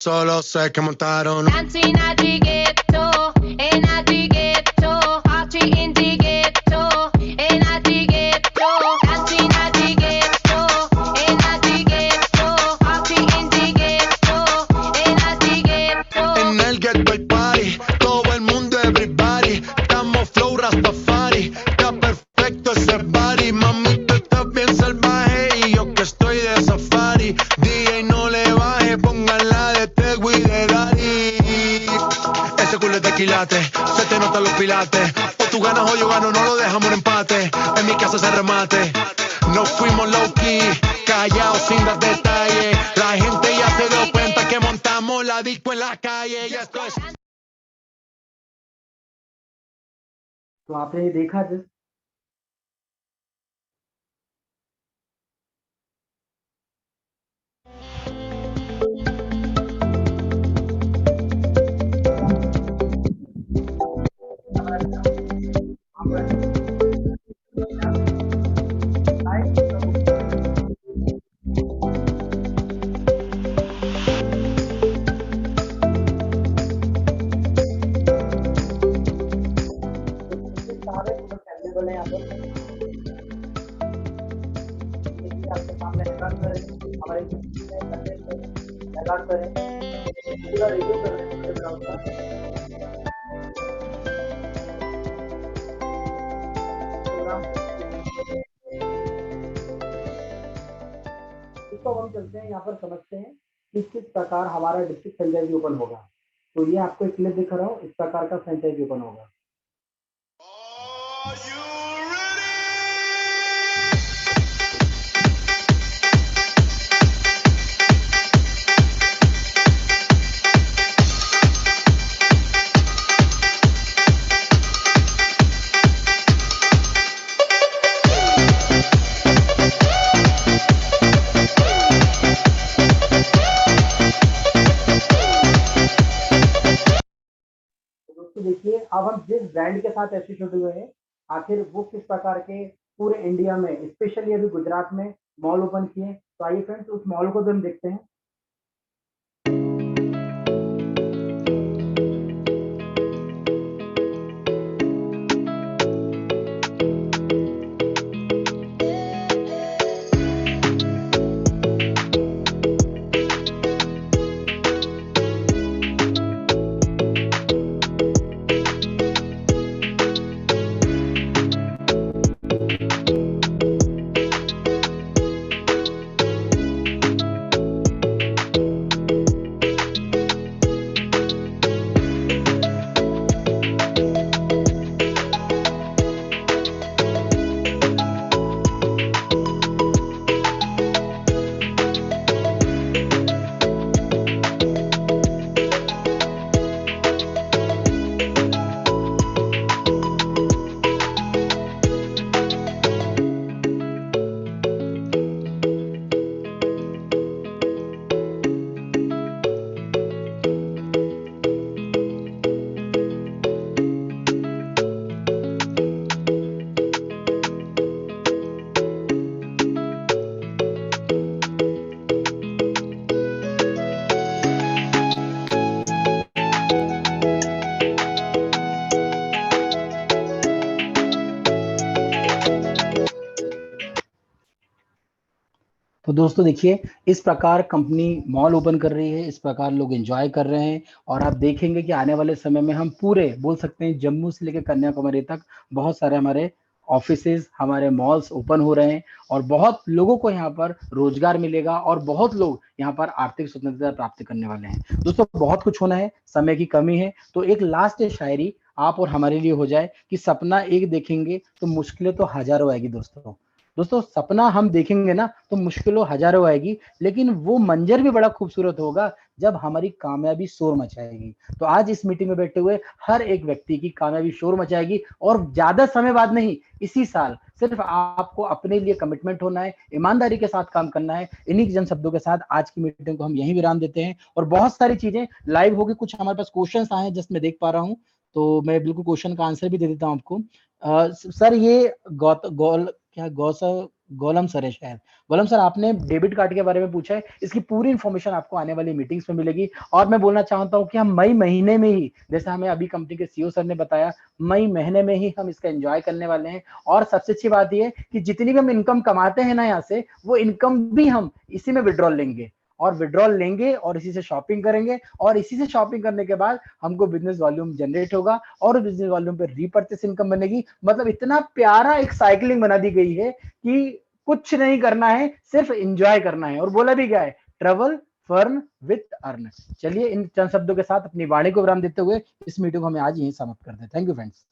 Solo sé que montaron Dancing at the ghetto, in at the ghetto, party in the ghetto, in at the ghetto, dancing at the ghetto, in at the ghetto, party in the ghetto, in at the ghetto. En el ghetto hay party, todo el mundo everybody, estamos flow Rastafari, está perfecto ese body, mami tú estás bien salvaje y yo que estoy de safari, DJ no le baje, pónganla de Tego y de Daddy. Ese culo es de quilate, se te notan los pilates. O tú ganas o yo gano, no lo dejamos en empate. En mi casa se remate. Nos fuimos low key, callados sin dar detalles. La gente ya se dio cuenta que montamos la disco en la calle. Y esto es. तो आपने ये देखा जिस आपके सामने hang करें, हमारे hang करें, पूरा रिव्यू कर रहे हैं पूरे ग्राउंड का। प्रोग्राम इसको हम चलते हैं, यहाँ पर समझते हैं कि किस प्रकार हमारा डिस्ट्रिक्ट फ्रेंचाइजी ओपन होगा। तो ये आपको एक क्लिप दिखा रहा हूँ, इस प्रकार का फ्रेंचाइजी ओपन होगा। दोस्तों देखिए, अब हम जिस ब्रांड के साथ एसोसिएट हुए हैं, आखिर वो किस प्रकार के पूरे इंडिया में, स्पेशली अभी गुजरात में मॉल ओपन किए। तो आइए फ्रेंड्स, उस मॉल को भी हम देखते हैं। तो दोस्तों देखिए, इस प्रकार कंपनी मॉल ओपन कर रही है, इस प्रकार लोग एंजॉय कर रहे हैं। और आप देखेंगे कि आने वाले समय में हम पूरे बोल सकते हैं जम्मू से लेकर कन्याकुमारी तक बहुत सारे हमारे ऑफिसेज, हमारे मॉल्स ओपन हो रहे हैं और बहुत लोगों को यहाँ पर रोजगार मिलेगा और बहुत लोग यहाँ पर आर्थिक स्वतंत्रता प्राप्त करने वाले हैं। दोस्तों बहुत कुछ होना है, समय की कमी है, तो एक लास्ट शायरी आप और हमारे लिए हो जाए कि सपना एक देखेंगे तो मुश्किलें तो हजारों आएगी। दोस्तों सपना हम देखेंगे ना तो मुश्किलों हजारों आएगी, लेकिन वो मंजर भी बड़ा खूबसूरत होगा जब हमारी कामयाबी शोर मचाएगी। तो आज इस मीटिंग में बैठे हुए हर एक व्यक्ति की कामयाबी शोर मचाएगी और ज्यादा समय बाद नहीं, इसी साल सिर्फ आपको अपने लिए कमिटमेंट होना है, ईमानदारी के साथ काम करना है। इन्हीं जन शब्दों के साथ आज की मीटिंग को हम यहीं विराम देते हैं और बहुत सारी चीजें लाइव होगी। कुछ हमारे पास क्वेश्चंस आए हैं जस्ट मैं देख पा रहा हूँ, तो मैं बिल्कुल क्वेश्चन का आंसर भी दे देता हूँ आपको। सर ये गोलम सर है शायद। गोलम सर, आपने डेबिट कार्ड के बारे में पूछा है, इसकी पूरी इंफॉर्मेशन आपको आने वाली मीटिंग्स में मिलेगी। और मैं बोलना चाहता हूं कि हम मई महीने में ही, जैसे हमें अभी कंपनी के सीईओ सर ने बताया, मई महीने में ही हम इसका एंजॉय करने वाले हैं। और सबसे अच्छी बात यह कि जितनी भी हम इनकम कमाते हैं ना यहाँ से, वो इनकम भी हम इसी में विड्रॉल लेंगे और विड्रॉल लेंगे और इसी से शॉपिंग करेंगे और इसी से शॉपिंग करने के बाद हमको बिजनेस वॉल्यूम जनरेट होगा और बिजनेस वॉल्यूम पे रीपर्चेस इनकम बनेगी। मतलब इतना प्यारा एक साइकिलिंग बना दी गई है कि कुछ नहीं करना है, सिर्फ एंजॉय करना है। और बोला भी गया है, ट्रेवल फर्न विथ अर्न। चलिए इन चंद शब्दों के साथ अपनी वाणी को विराम देते हुए इस मीटिंग को हमें आज यहीं समाप्त करते हैं। Thank you friends.